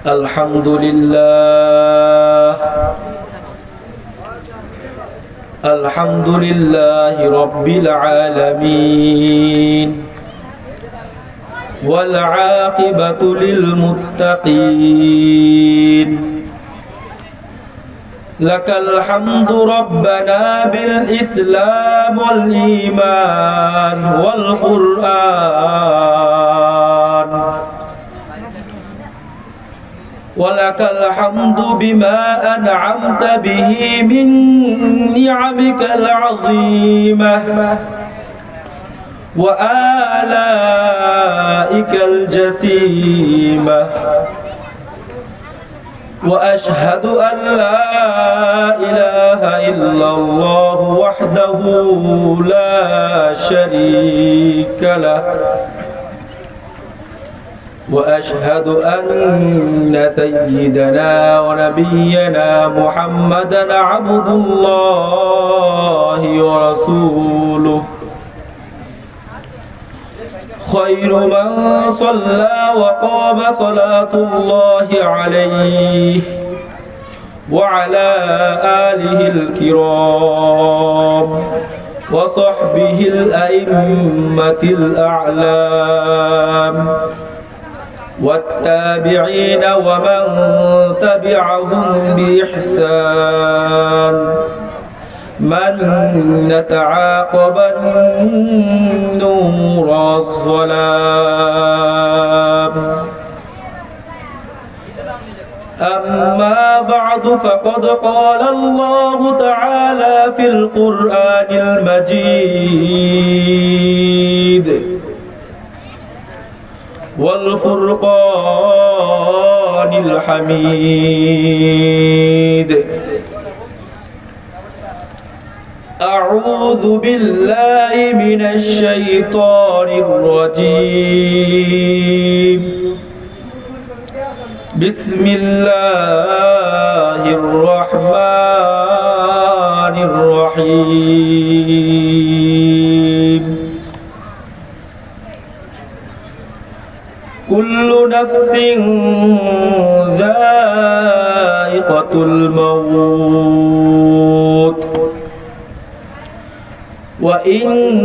الحمد لله الحمد لله رب العالمين والعاقبة للمتقين لك الحمد ربنا بالإسلام والإيمان والقرآن ولك الحمد بما أنعمت به من نعمك العظيمة وآلائك الجسيمة وأشهد أن لا إله إلا الله وحده لا شريك له وأشهد أن سيدنا ونبينا محمدًا عبد الله ورسوله خير من صلى وقام صلاة الله عليه وعلى آله الكرام وصحبه الأئمة الأعلام والتابعين ومن تبعهم بإحسان من نتعاقب النور والظلام أما بعد فقد قال الله تعالى في القرآن المجيد والفرقان الحميد أعوذ بالله من الشيطان الرجيم بسم الله الرحمن الرحيم كل نفس ذائقة الموت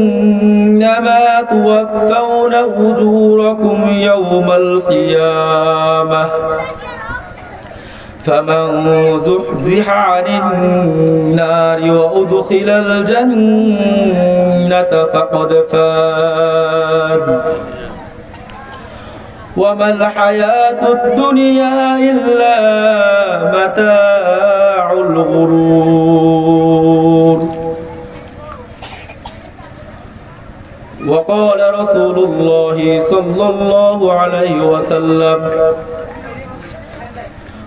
وإنما توفون أجوركم يوم القيامة فمن زحزح عن النار وأدخل الجنة فقد فاز وما الحياة الدنيا إلا متاع الغرور وقال رسول الله صلى الله عليه وسلم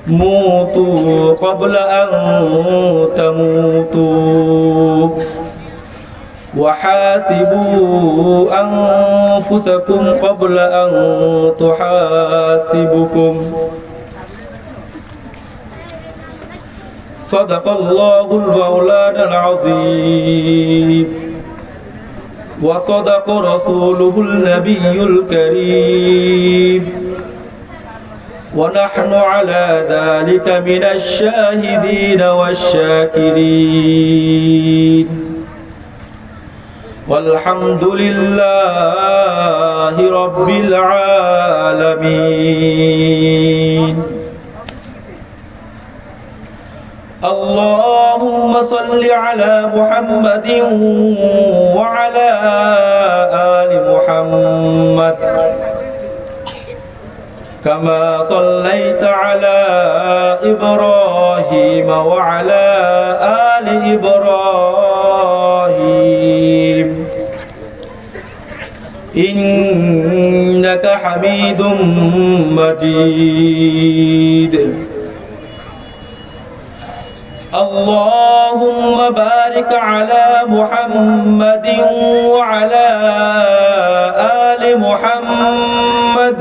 موتوا قبل أن تموتوا وحاسبوا أنفسكم قبل أن تحاسبكم صدق الله المولانا العظيم وصدق رسوله النبي الكريم ونحن على ذلك من الشاهدين والشاكرين والحمد لله رب العالمين اللهم صل على محمد وعلى آل محمد كما صليت على إبراهيم وعلى آل إبراهيم إنك حميد مجيد اللهم بارك على محمد وعلى آل محمد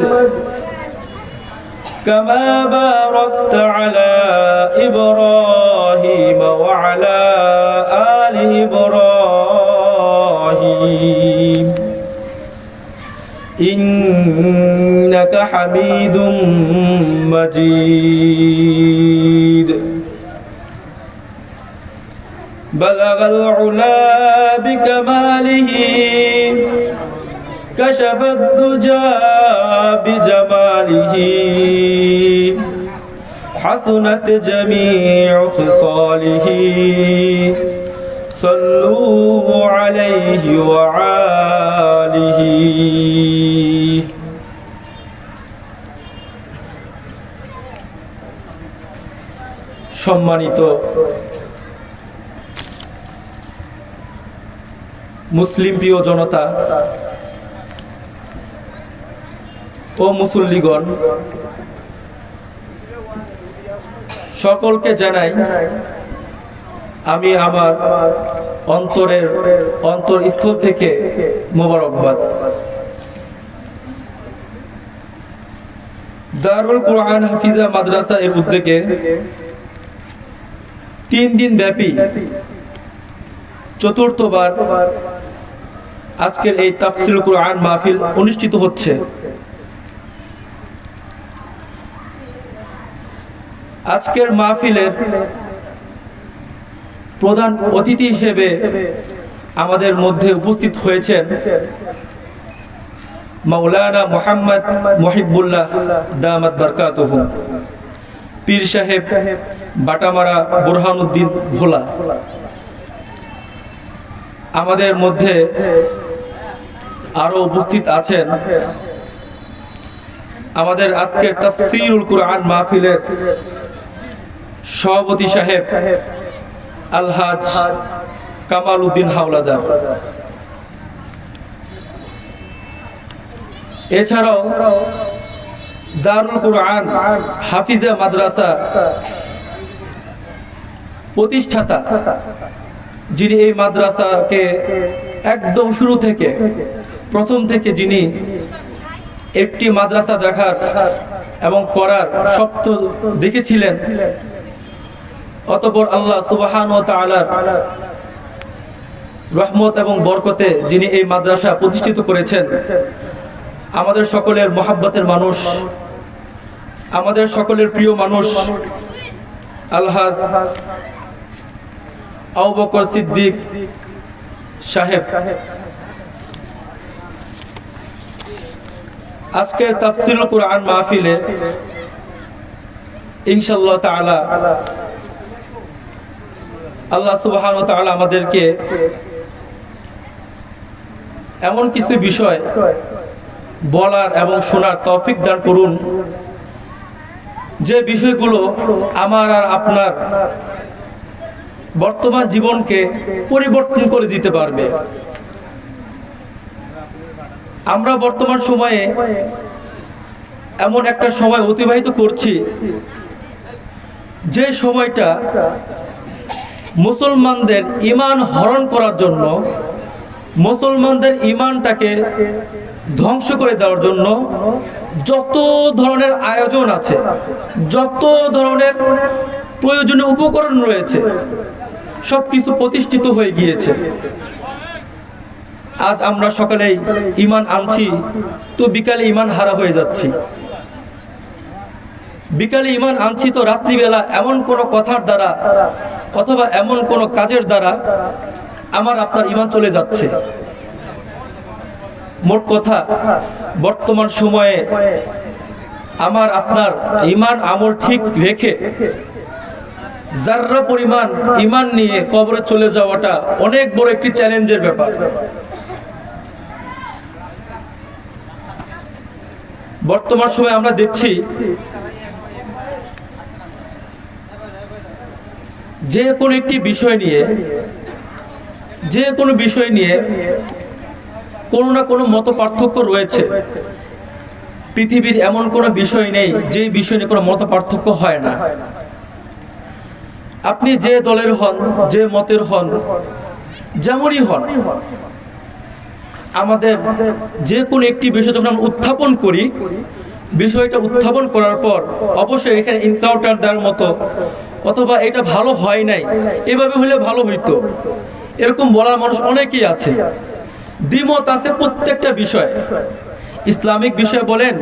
كما باركت على إبراهيم وعلى آل إبراهيم إنك حميد مجيد بلغ العلا بكماله كشف الدجى بجماله حسنت جميع خصاله صلوا عليه وآله সম্মানিত মুসলিম প্রিয় জনতা ও মুসল্লিগণ, সকলকে জানাই আমি আমার অন্তরস্থল থেকে মোবারকবাদ। দারুল কুরআন হাফিজা মাদ্রাসা এর উদ্যোগে 3 দিন ব্যাপী চতুর্থবার আজকের এই তাফসীরুল কুরআন মাহফিল অনুষ্ঠিত হচ্ছে। আজকের মাহফিলের প্রধান অতিথি হিসেবে আমাদের মধ্যে উপস্থিত হয়েছেন মাওলানা মুহাম্মদ মুহিবুল্লাহ দামাত বারকাতুহু, পীর সাহেব বাটামারা বুরহানুদ্দিন ভোলা। আমাদের মধ্যে আরো উপস্থিত আছেন আমাদের আজকের তাফসীরুল কুরআন মাহফিলের সভাপতি সাহেব আলহাজ কামাল উদ্দিন হাওলাদার। এছাড়াও দারুল কুরআন হাফিজা মাদ্রাসা প্রতিষ্ঠাতা, যিনি এই মাদ্রাসাকে একদম শুরু থেকে প্রথম থেকে যিনি একটি মাদ্রাসা দেখার এবং করার স্বপ্ন দেখেছিলেন, অতঃপর আল্লাহ সুবহানাহু ওয়া তাআলার রহমত এবং বরকতে যিনি এই মাদ্রাসা প্রতিষ্ঠিত করেছেন, আমাদের সকলের মহব্বতের মানুষ, আমাদের সকলের প্রিয় মানুষ আলহাজ আবু বকর সিদ্দিক সাহেব আজকের তাফসীরুল কুরআন মাহফিলে ইনশাআল্লাহ তাআলা আল্লাহ সুবহানাহু ওয়া তাআলা আমাদেরকে এমন কিছু বিষয় বলার এবং শোনার তৌফিক দান করুন, যে বিষয়গুলো আমার আর আপনার বর্তমান জীবনকে পরিবর্তন করে দিতে পারবে। আমরা বর্তমান সময়ে এমন একটা সময় অতিবাহিত করছি, যে সময়টা মুসলমানদের ঈমান হরণ করার জন্য, মুসলমানদের ঈমানটাকে ধ্বংস করে দেওয়ার জন্য যত ধরনের আয়োজন আছে, যত ধরনের প্রয়োজনীয় উপকরণ রয়েছে, সবকিছু প্রতিষ্ঠিত হয়ে গিয়েছে। আজ আমরা সকালেই ঈমান আনছি, তো বিকালে ঈমান হারা হয়ে যাচ্ছি। বিকালে ঈমান আনছি তো রাত্রিবেলা এমন কোন কথার দ্বারা অথবা এমন কোন কাজের দ্বারা আমার আপনার ঈমান চলে যাচ্ছে। মোট কথা, বর্তমান সময়ে আমার আপনার ঈমান আমল ঠিক রেখে যাররা পরিমাণ ঈমান নিয়ে কবরে চলে যাওয়াটা অনেক বড় একটি চ্যালেঞ্জের ব্যাপার। বর্তমান সময়ে আমরা দেখছি যে কোনো একটি বিষয় নিয়ে, যে কোনো বিষয় নিয়ে কোনো না কোনো মত পার্থক্য রয়েছে। পৃথিবীর এমন কোনো বিষয় নেই যে বিষয় নিয়ে কোনো মত পার্থক্য হয় না। আপনি যে দলের হন, যে মতের হন, যেমনই হন, আমাদের যে কোনো একটি বিষয় যখন আমরা উত্থাপন করি, বিষয়টা উত্থাপন করার পর অবশ্যই এখানে এনকাউন্টার দেওয়ার মতো অথবা এটা ভালো হয় নাই, এভাবে হলে ভালো হইতো, এরকম বলার মানুষ অনেকেই আছে। দ্বিমত আছে প্রত্যেকটা বিষয়। ইসলামিক বিষয় বলেন,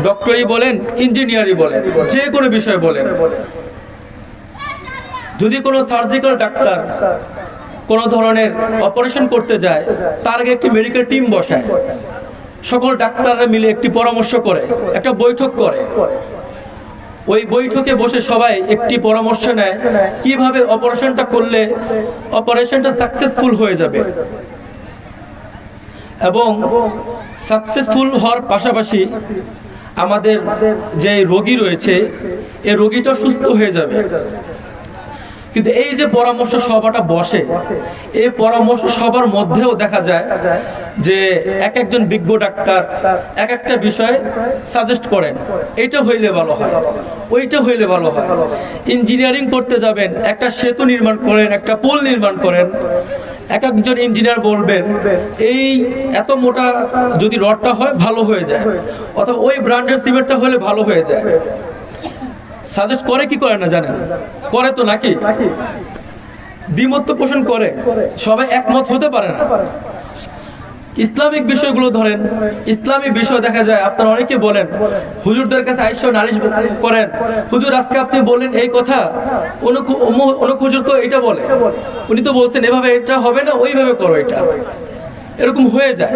ডক্টরি বলেন, ইঞ্জিনিয়ারিং বলেন, যে কোনো বিষয় বলেন, যদি কোনো সার্জিক্যাল ডাক্তার কোনো ধরনের অপারেশন করতে যায়, তার আগে একটি মেডিকেল টিম বসায়, সকল ডাক্তাররা মিলে একটি পরামর্শ করে, একটা বৈঠক করে। ওই বৈঠকে বসে সবাই একটি পরামর্শ নেয় কিভাবে অপারেশনটা করলে অপারেশনটা সাকসেসফুল হয়ে যাবে, এবং সাকসেসফুল হওয়ার পাশাপাশি আমাদের যে রোগী রয়েছে এই রোগীটা সুস্থ হয়ে যাবে। কিন্তু এই যে পরামর্শ সভাটা বসে, এই পরামর্শ সভার মধ্যেও দেখা যায় যে এক একজন বিজ্ঞ ডাক্তার এক একটা বিষয় সাজেস্ট করেন, এইটা হইলে ভালো হয়, ওইটা হইলে ভালো হয়। ইঞ্জিনিয়ারিং করতে যাবেন, একটা সেতু নির্মাণ করেন, একটা পুল নির্মাণ করেন, এক একজন ইঞ্জিনিয়ার বলবেন এই এত মোটা যদি রডটা হয় ভালো হয়ে যায়, অথবা ওই ব্র্যান্ডের সিমেন্টটা হলে ভালো হয়ে যায়। সাজেস্ট করে কি করে না জানেন? করে তো নাকি? দ্বিমত তো পোষণ করে, সবাই একমত হতে পারে না। ইসলামিক বিষয়গুলো ধরেন, ইসলামিক বিষয় দেখা যায় আপনারা অনেকে বলেন হুজুরদের কাছে আইসা নালিশ করেন, হুজুর আজকে আপনি বলেন এই কথা, অনেক হুজুর তো এটা বলে, উনি তো বলছেন এভাবে এটা হবে না, ওইভাবে করো এটা, এরকম হয়ে যায়।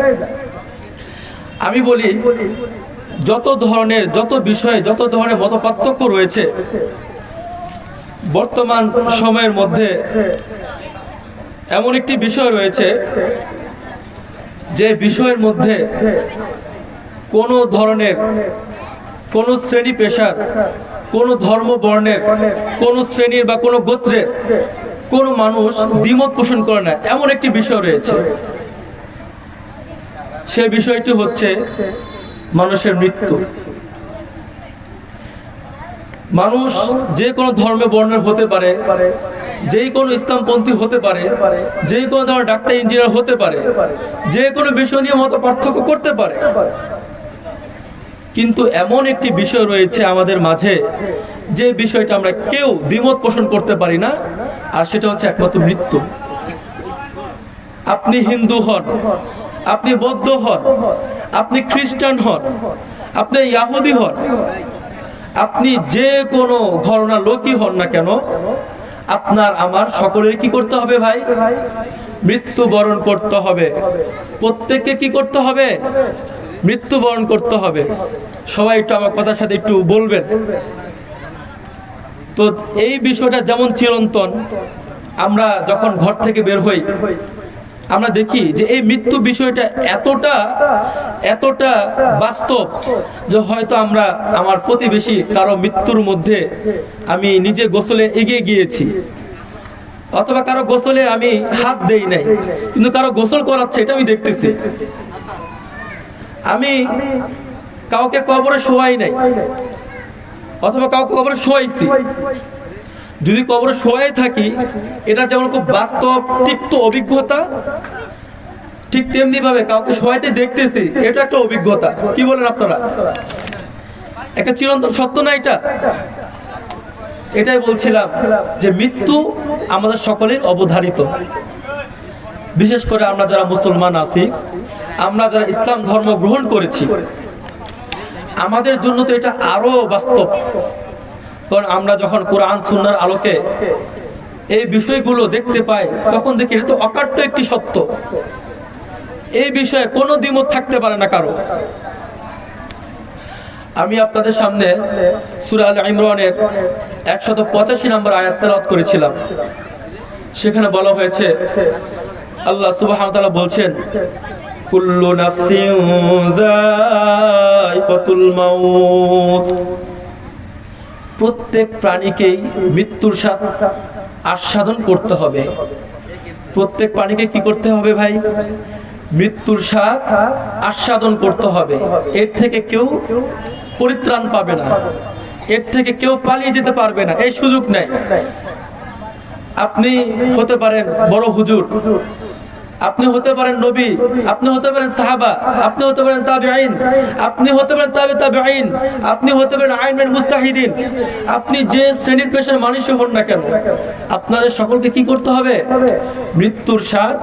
আমি বলি যত ধরনের, যত বিষয়ে যত ধরনের মতপার্থক্য রয়েছে বর্তমান সময়ের মধ্যে, এমন একটি বিষয় রয়েছে যে বিষয়ের মধ্যে কোনো ধরনের, কোনো শ্রেণী পেশার, কোনো ধর্ম বর্ণের, কোনো শ্রেণীর বা কোনো গোত্রের কোনো মানুষ দ্বিমত পোষণ করে না, এমন একটি বিষয় রয়েছে। সে বিষয়টি হচ্ছে মানুষের মৃত্যু। মানুষ যে কোনো ধর্মে বর্ণের হতে পারে, যে কোনো ইসলামপন্থী হতে পারে, যে কোনো ধরনের ডাক্তার ইঞ্জিনিয়ার হতে পারে, যে কোনো বিষয় নিয়ে মত পার্থক্য করতে পারে, কিন্তু এমন একটি বিষয় রয়েছে আমাদের মাঝে যে বিষয়টা আমরা কেউ দ্বিমত পোষণ করতে পারি না, আর সেটা হচ্ছে একমাত্র মৃত্যু। আপনি হিন্দু হন, আপনি বৌদ্ধ হন, আপনি খ্রিস্টান হন, আপনি ইহুদি হন, আপনি যে কোনো ঘরানার লোকই হন না কেন, আপনার আমার সকলের কি করতে হবে ভাই? মৃত্যুবরণ করতে হবে। প্রত্যেককে কি করতে হবে? মৃত্যুবরণ করতে হবে। সবাই একটু আমার কথার সাথে একটু বলবেন তো। এই বিষয়টা যেমন চিরন্তন, আমরা যখন ঘর থেকে বের হই আমরা দেখি যে এই মৃত্যু বিষয়টা এতটা এতটা বাস্তব যে হয়তো আমরা আমার প্রতিবেশী কারো মৃত্যুর মধ্যে আমি নিজে গোসলে এগিয়ে গিয়েছি, অথবা কারো গোসলে আমি হাত দেই নাই, কিন্তু কারো গোসল করাচ্ছে এটা আমি দেখতেছি। আমি কাউকে কবরে শোয়াই নাই, অথবা কাউকে কবরে শোয়াইছি। যদি কবরে শোয়াই থাকি, এটা যেমন খুব বাস্তব তিক্ত অভিজ্ঞতা, ঠিক তেমনি ভাবে কাউকে শোয়াইতে দেখতেছি, এটা একটা অভিজ্ঞতা। কি বলেন আপনারা? একটা চিরন্তন সত্য না এটা? এটাই বলছিলাম যে মৃত্যু আমাদের সকলের অবধারিত। বিশেষ করে আমরা যারা মুসলমান আছি, আমরা যারা ইসলাম ধর্ম গ্রহণ করেছি, আমাদের জন্য তো এটা আরো বাস্তব। কারণ আমরা যখন কোরআন সুন্নাহর আলোকে এই বিষয়গুলো দেখতে পাই, তখন দেখি এটা তো অকাট্য একটি সত্য। এই বিষয়ে কোনো দ্বিমত থাকতে পারে না কারো। আমি আপনাদের সামনে সূরা আল ইমরানের 185 নম্বর আয়াত তেলাওয়াত করেছিলাম। সেখানে বলা হয়েছে, আল্লাহ সুবহানাহু ওয়া তাআলা বলছেন, কুল্লু নাফসিন যায়িকাতুল মাউত, প্রত্যেক প্রাণীকেই মৃত্যুর স্বাদ আস্বাদন করতে হবে। প্রত্যেক প্রাণীকে কি করতে হবে ভাই? মৃত্যুর স্বাদ আস্বাদন করতে হবে। এর থেকে কেউ পরিত্রাণ পাবে না, এর থেকে কেউ পালিয়ে যেতে পারবে না, এই সুযোগ নাই। আপনি হতে পারেন বড় হুজুর, আপনি হতে পারেন নবী, আপনি হতে পারেন সাহাবা, আপনি হতে পারেন তাবেঈন, আপনি হতে পারেন তাবেঈন, আপনি হতে পারেন আইনমান মুস্তাহিদিন, আপনি যে শ্রেণীর পেশার মানুষই হন না কেন, আপনাদের সকলকে কি করতে হবে? মৃত্যুর স্বাদ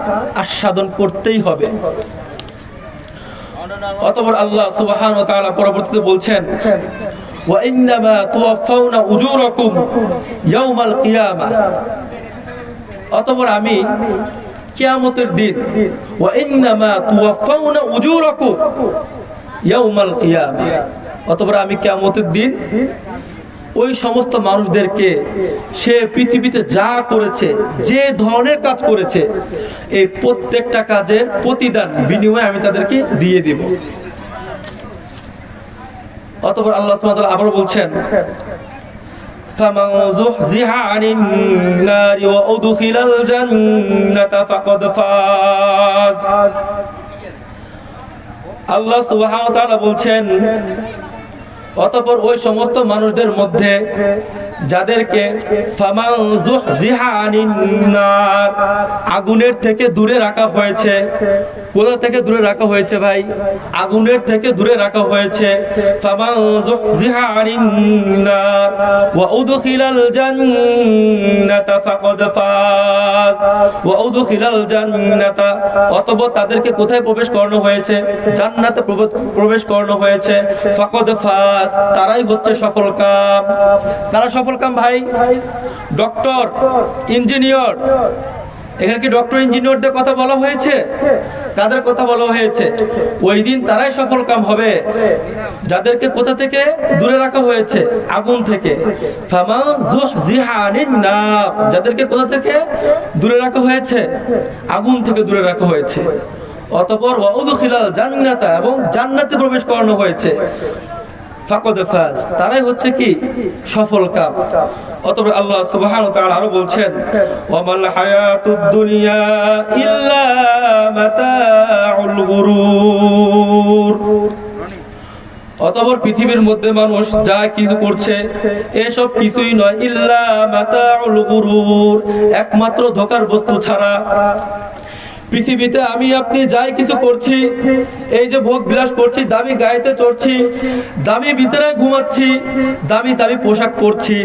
আস্বাদন করতেই হবে। অতঃপর আল্লাহ সুবহানাহু ওয়া তাআলা পরবর্তীতে বলছেন, ওয়া ইন্নামা তুওয়াফাউনা উজুরাকুম ইয়াউমাল কিয়ামাহ, অতঃপর আমি কিয়ামতের দিন, ওয়া ইন্নামা তুওয়াফাউনা উজুরাকুম ইয়াউমাল কিয়ামাহ, অতঃপর আমি কিয়ামতের দিন ওই সমস্ত মানুষদেরকে সে পৃথিবীতে যা করেছে, যে ধরনের কাজ করেছে, এই প্রত্যেকটা কাজের প্রতিদান বিনিময়ে আমি তাদেরকে দিয়ে দিব। অতঃপর আল্লাহ সুবহানাহু ওয়া তাআলা আবার বলছেন, ফামান যুহজিহা আনিন নারি ওয়া উদখিলাল জান্নাতা ফাকাদ ফাজ। আল্লাহ সুবহানাহু ওয়া তাআলা বলছেন, অতঃপর ওই সমস্ত মানুষদের মধ্যে যাদেরকে ফামান যুহজিহা আনিন নার, আগুনের থেকে দূরে রাখা হয়েছে। কোথা থেকে দূরে রাখা হয়েছে ভাই? আগুনের থেকে দূরে রাখা হয়েছে। ফামান যুহজিহা আনিন নার ওয়া উদখিলাল জান্নাতা ফাকাদ ফাজ ওয়া উদখিলাল জান্নাতা, অতঃপর তাদেরকে কোথায় প্রবেশ করানো হয়েছে? জান্নাতে প্রবেশ করানো হয়েছে। ফাকাদ ফাজ, তারাই হচ্ছে সফলকাম। তারা সফলকাম ভাই। ডক্টর, ইঞ্জিনিয়ার, এখানে কি ডক্টর ইঞ্জিনিয়ারদের কথা বলা হয়েছে? তাদের কথা বলা হয়েছে। ওই দিন তারাই সফলকাম হবে যাদেরকে কোথা থেকে দূরে রাখা হয়েছে? আগুন থেকে। ফামান যুহজিহা আনিন নার, যাদেরকে কোথা থেকে দূরে রাখা হয়েছে? আগুন থেকে দূরে রাখা হয়েছে। অতঃপর ওয়া উদখিলাল জান্নাতা, এবং জান্নাতে প্রবেশ করানো হয়েছে। ফাকাদ ফাজ, তারাই হচ্ছে কি? সফলকাম। অতঃপর আল্লাহ সুবহানাহু ওয়া তাআলা আরো বলছেন, ওয়ামাল হায়াতুদ দুনিয়া ইল্লা মাতাউল গুরুর, অতঃপর পৃথিবীর মধ্যে মানুষ যা কিছু করছে এসব কিছুই নয়, ইল্লা মাতাউল গুরুর, একমাত্র ধোঁকার বস্তু ছাড়া। পৃথিবীতে আমি আপনি যাই কিছু করছি, এই যে ভোগ বিলাস করছি, দামি গাড়িতে চড়ছি, দামি বিছানায় ঘুমাচ্ছি, দামি দামি পোশাক পরছি,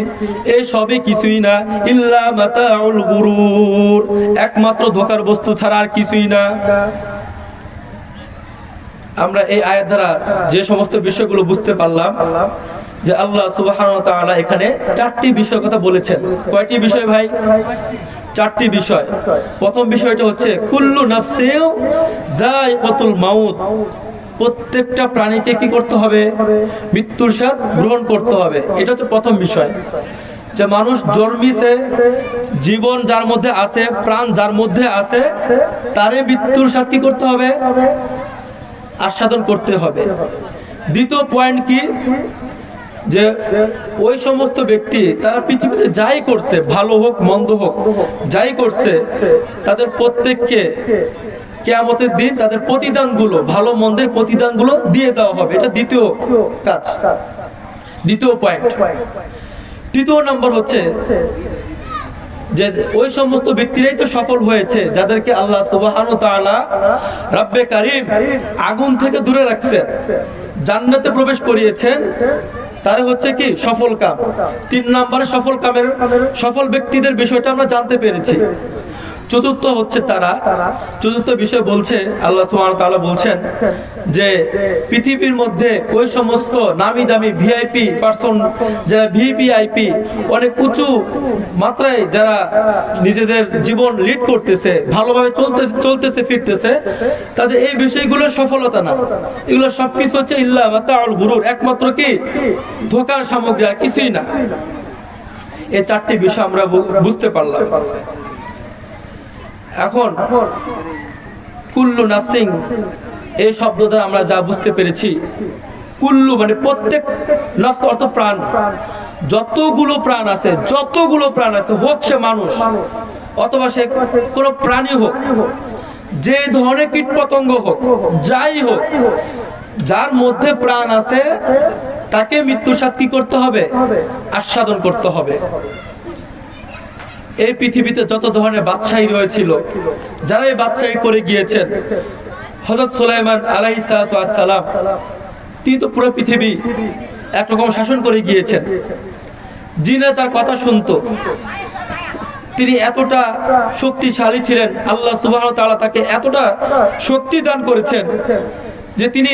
এই সবই কিছুই না, ইল্লা মাতাউল গুরুর, একমাত্র ধোঁকার বস্তু ছাড়া আর কিছুই না। আমরা এই আয়াত দ্বারা যে সমস্ত বিষয়গুলো বুঝতে পারলাম যে আল্লাহ সুবহানাহু ওয়া তাআলা এখানে চারটি বিষয়ের কথা বলেছেন। কয়টি বিষয় ভাই? চারটি বিষয়। প্রথম বিষয়টা হচ্ছে কুল্লু নাফসিন যায়িকাতুল মাউত, প্রত্যেকটা প্রাণীকে কি করতে হবে? মৃত্যুর স্বাদ গ্রহণ করতে হবে। এটা হচ্ছে প্রথম বিষয়, যে মানুষ জন্মিছে, জীবন যার মধ্যে আছে, প্রাণ যার মধ্যে আছে, তারে মৃত্যুর স্বাদ কি করতে হবে? আস্বাদন করতে হবে। দ্বিতীয় পয়েন্ট কি? যে ওই সমস্ত ব্যক্তি তারা পৃথিবীতে যাই করছে, ভালো হোক মন্দ হোক, যাই করছে, তাদের প্রত্যেককে কিয়ামতের দিন তাদের প্রতিদানগুলো, ভালো মন্দের প্রতিদানগুলো দিয়ে দেওয়া হবে। এটা দ্বিতীয় কাজ, দ্বিতীয় পয়েন্ট। তৃতীয় নম্বর হচ্ছে যে ওই সমস্ত ব্যক্তিরাই তো সফল হয়েছে যাদেরকে আল্লাহ সুবহানাহু ওয়া তাআলা রব্বে কারীম আগুন থেকে দূরে রাখছেন, জান্নাতে প্রবেশ করিয়েছেন, তারা হচ্ছে কি? সফল কাম। তিন নম্বরে সফল কামের, সফল ব্যক্তিদের বিষয়টা আমরা জানতে পেরেছি। চতুর্থ হচ্ছে তারা, চতুর্থ বিষয় বলছে আল্লাহ সুবহানাহু ওয়া তাআলা বলছেন যে পৃথিবীর মধ্যে ওই সমস্ত নামি দামি ভিআইপি পারসন, যারা ভিভিআইপি, অনেক উঁচু মাত্রায় যারা নিজেদের জীবন লিড করতেছে, ভালোভাবে চলতেছে ফিরতেছে, তাদের এই বিষয়গুলো সফলতা না। এগুলো সবকিছু হচ্ছে ইল্লা মাতাউল গুরুর, একমাত্র কি? ধোঁকার সামগ্রী, আর কিছুই না। এই চারটি বিষয় আমরা বুঝতে পারলাম। এখন কুল্লু নাফসিন এই শব্দ দ্বারা আমরা যা বুঝতে পেরেছি, কুল্লু মানে প্রত্যেক, নফস অর্থ প্রাণ, যতগুলো প্রাণ আছে, যতগুলো প্রাণ আছে, হোক সে মানুষ অথবা সে কোনো প্রাণী হোক, যে ধরনের কীট পতঙ্গ হোক, যাই হোক, যার মধ্যে প্রাণ আছে তাকে মৃত্যুর স্বাদ কি করতে হবে? আস্বাদন করতে হবে। এই পৃথিবীতে যত ধরনের বাদশাহী রয়েছিল, যারা এই বাদশাহী করে গিয়েছেন, হযরত সুলাইমান আলাইহিস সালাতু ওয়াস সালাম, তিনি তো পুরো পৃথিবী একরকম শাসন করে গিয়েছেন। জিনে তার কথা শুনতো, তিনি এতটা শক্তিশালী ছিলেন, আল্লাহ সুবহানাহু ওয়া তাআলা তাকে এতটা শক্তি দান করেছেন যে তিনি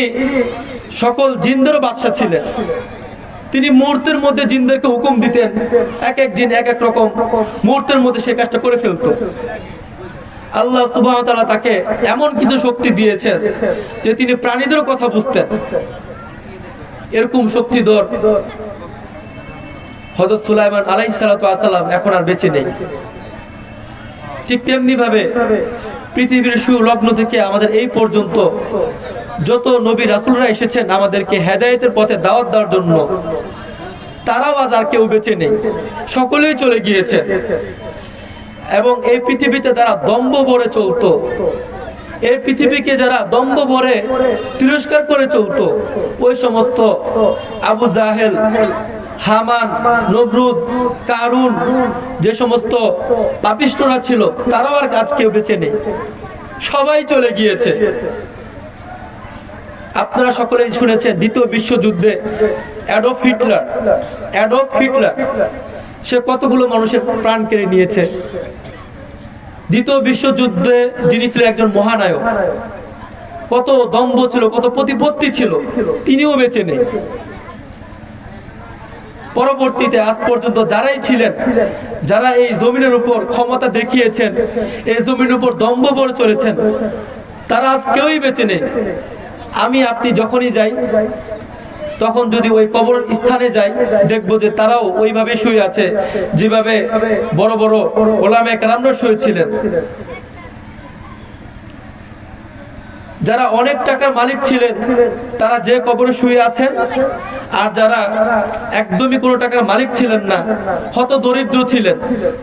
সকল জিনদের বাদশা ছিলেন। তিনি মুহূর্তের মধ্যে জিনদেরকে হুকুম দিতেন, এক এক জিন এক এক রকম মুহূর্তের মধ্যে সে কাজটা করে ফেলতো। আল্লাহ সুবহানাহু ওয়া তাআলা তাকে এমন কিছু শক্তি দিয়েছেন যে তিনি প্রাণীদের কথা বুঝতেন। এরকম শক্তিধর হযরত সুলাইমান আলাইহিস সালাতু ওয়াস সালাম এখন আর বেঁচে নেই। ঠিক তেমনি ভাবে পৃথিবীর সুলগ্ন থেকে আমাদের এই পর্যন্ত যত নবী রাসূলরা এসেছেন আমাদেরকে হেদায়েতের পথে দাওয়াত দেওয়ার জন্য, তারাও আজ আর কেউ বেঁচে নেই, সকলেই চলে গিয়েছে। এবং এই পৃথিবীতে যারা দম্ভ ভরে চলতো, এই পৃথিবীকে যারা দম্ভ ভরে তিরস্কার করে চলতো, ওই সমস্ত আবু জাহেল, হামান, নমরুদ, কারুন, যে সমস্ত পাপিষ্ঠরা ছিল, তারাও আর আজ কেউ বেঁচে নেই, সবাই চলে গিয়েছে। আপনারা সকলেই শুনেছেন দ্বিতীয় বিশ্বযুদ্ধে অ্যাডলফ হিটলার সে কতগুলো মানুষের প্রাণ কেড়ে নিয়েছে। দ্বিতীয় বিশ্বযুদ্ধে যিনি ছিলেন একজন মহানায়ক, কত দম্ভ ছিল, কত প্রতিপত্তি ছিল, তিনিও বেঁচে নেই। পরবর্তীতে আজ পর্যন্ত যারাই ছিলেন, যারা এই জমিনের উপর ক্ষমতা দেখিয়েছেন, এই জমিনের উপর দম্ভ ভরে চলেছেন, তারা আজ কেউই বেঁচে নেই। আমি আপনি যখনই যাই, তখন যদি ওই কবর স্থানে যাই, দেখবো যে তারাও ওইভাবে শুয়ে আছে যেভাবে বড় বড় ওলামা কেরামরা শুয়েছিলেন। যারা অনেক টাকার মালিক ছিলেন তারা যে কবরে শুয়ে আছেন, আর যারা একদমই কোনো টাকার মালিক ছিলেন না, হত দরিদ্র ছিলেন,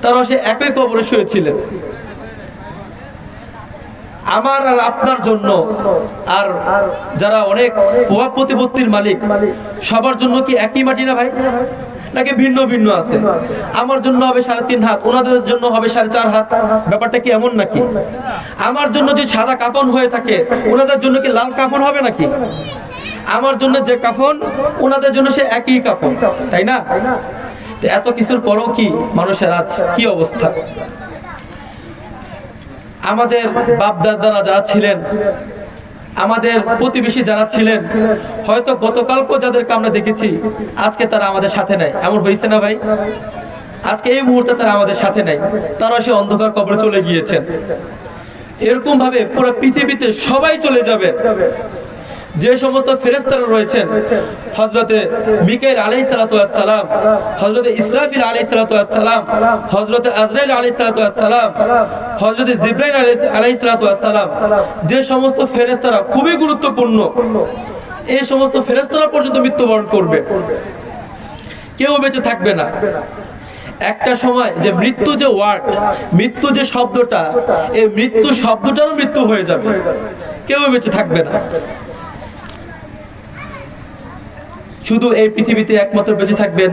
তারা সে একই কবরে শুয়েছিলেন। আমার আর আপনার জন্য, আর যারা অনেক প্রভাব প্রতিপত্তির মালিক, সবার জন্য কি একই মাটি না ভাই, নাকি ভিন্ন ভিন্ন আছে? আমার জন্য হবে 3.5 হাত, ওনাদের জন্য হবে 4.5 হাত। ব্যাপারটা কি এমন নাকি? আমার জন্য যে সাদা কাফন হয়ে থাকে, ওনাদের জন্য কি লাল কাফন হবে নাকি? আমার জন্য যে কাফন, ওনাদের জন্য সে একই কাফন, তাই না? তো এত কিছুর পরও কি মানুষের আজ কি অবস্থা? আমাদের বাপ দাদারা যারা ছিলেন, আমাদের প্রতিবেশী যারা ছিলেন, হয়তো গতকালকেও যাদেরকে আমরা দেখেছি, আজকে তারা আমাদের সাথে নাই। এমন হয়েছে না ভাই? আজকে এই মুহূর্তে তারা আমাদের সাথে নাই, তারা সে অন্ধকার কবরে চলে গিয়েছেন। এরকম ভাবে পুরো পৃথিবীতে সবাই চলে যাবে। যে সমস্ত ফেরেশতারা রয়েছেন, হযরতে মিকাইল আলাইহিস সালাতু ওয়াস সালাম, হযরতে ইসরাফিল আলাইহিস সালাতু ওয়াস সালাম, হযরতে আজরাইল আলাইহিস সালাতু ওয়াস সালাম, হযরতে জিবরাইল আলাইহিস সালাতু ওয়াস সালাম, যে সমস্ত ফেরেশতারা খুবই গুরুত্বপূর্ণ, এই সমস্ত ফেরেশতারা পর্যন্ত মৃত্যুবরণ করবে, কেউ বেঁচে থাকবে না। একটা সময় যে মৃত্যু, যে ওয়ার্ড, মৃত্যু যে শব্দটা, এই মৃত্যু শব্দটারও মৃত্যু হয়ে যাবে, কেউ বেঁচে থাকবে না। শুধু এই পৃথিবীতে একমাত্র বেঁচে থাকবেন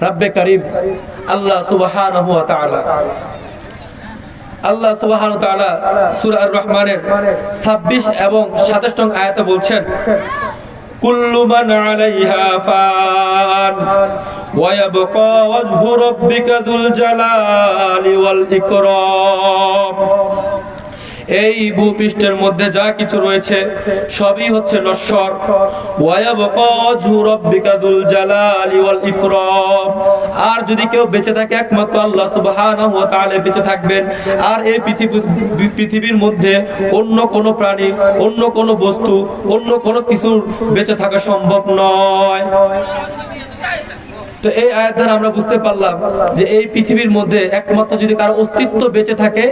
রব্বে কারীম আল্লাহ সুবহানাহু ওয়া তাআলা। আল্লাহ সুবহানাহু ওয়া তাআলা সূরা আর-রহমানের 26 এবং 27 নং আয়াতে বলছেন, কুল্লু মান আলাইহা ফান ওয়া ইয়াবকা ওয়াজহু রাব্বিকা যুল জালালি ওয়াল ইকরাম। এই ভূপৃষ্ঠের মধ্যে যা কিছু রয়েছে সবই হচ্ছে নশ্বর। ওয়ায়াবকা ওয়াজহু রাব্বিকা যুল জালালি ওয়াল ইকরাম। আর যদি কেউ বেঁচে থাকে একমাত্র আল্লাহ সুবহানাহু ওয়া তাআলা বেঁচে থাকবেন। আর এই পৃথিবীর মধ্যে অন্য কোনো প্রাণী, অন্য কোনো বস্তু, অন্য কোনো কিছু বেঁচে থাকা সম্ভব নয়। তো এই আয়াত দ্বারা আমরা বুঝতে পারলাম যে এই পৃথিবীর মধ্যে একমাত্র যদি কারো অস্তিত্ব বেঁচে থাকে,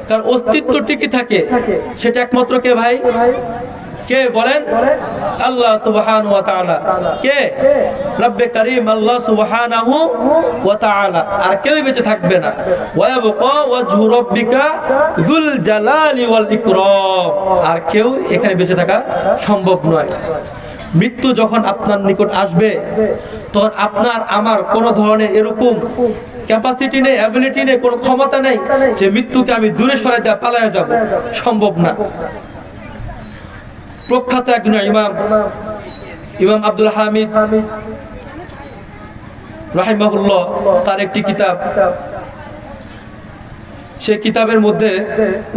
তার অস্তিত্ব টিকে থাকে, সেটা একমাত্র কে ভাই? কে বলেন? আল্লাহ সুবহানাহু ওয়া তাআলা। কে? রব্বে কারীম আল্লাহ সুবহানাহু ওয়া তাআলা। আর কেউই বেঁচে থাকবে না। ওয়ায়াবকা ওয়াজহু রাব্বিকা যুল জালালি ওয়াল ইকরাম। আর কেউ এখানে বেঁচে থাকা সম্ভব নয়। মৃত্যু যখন আপনার নিকট আসবে, তখন আপনার আমার কোনো ধরনের এরকম ক্যাপাসিটি নেই, অ্যাবিলিটি নেই, কোনো ক্ষমতা নেই যে মৃত্যুকে আমি দূরে সরাই দিয়ে পালায়া যাব, সম্ভব না। প্রখ্যাত একজন ইমাম আব্দুল হামিদ রাহিমাহুল্লাহ, তার একটি কিতাব, সেই কিতাবের মধ্যে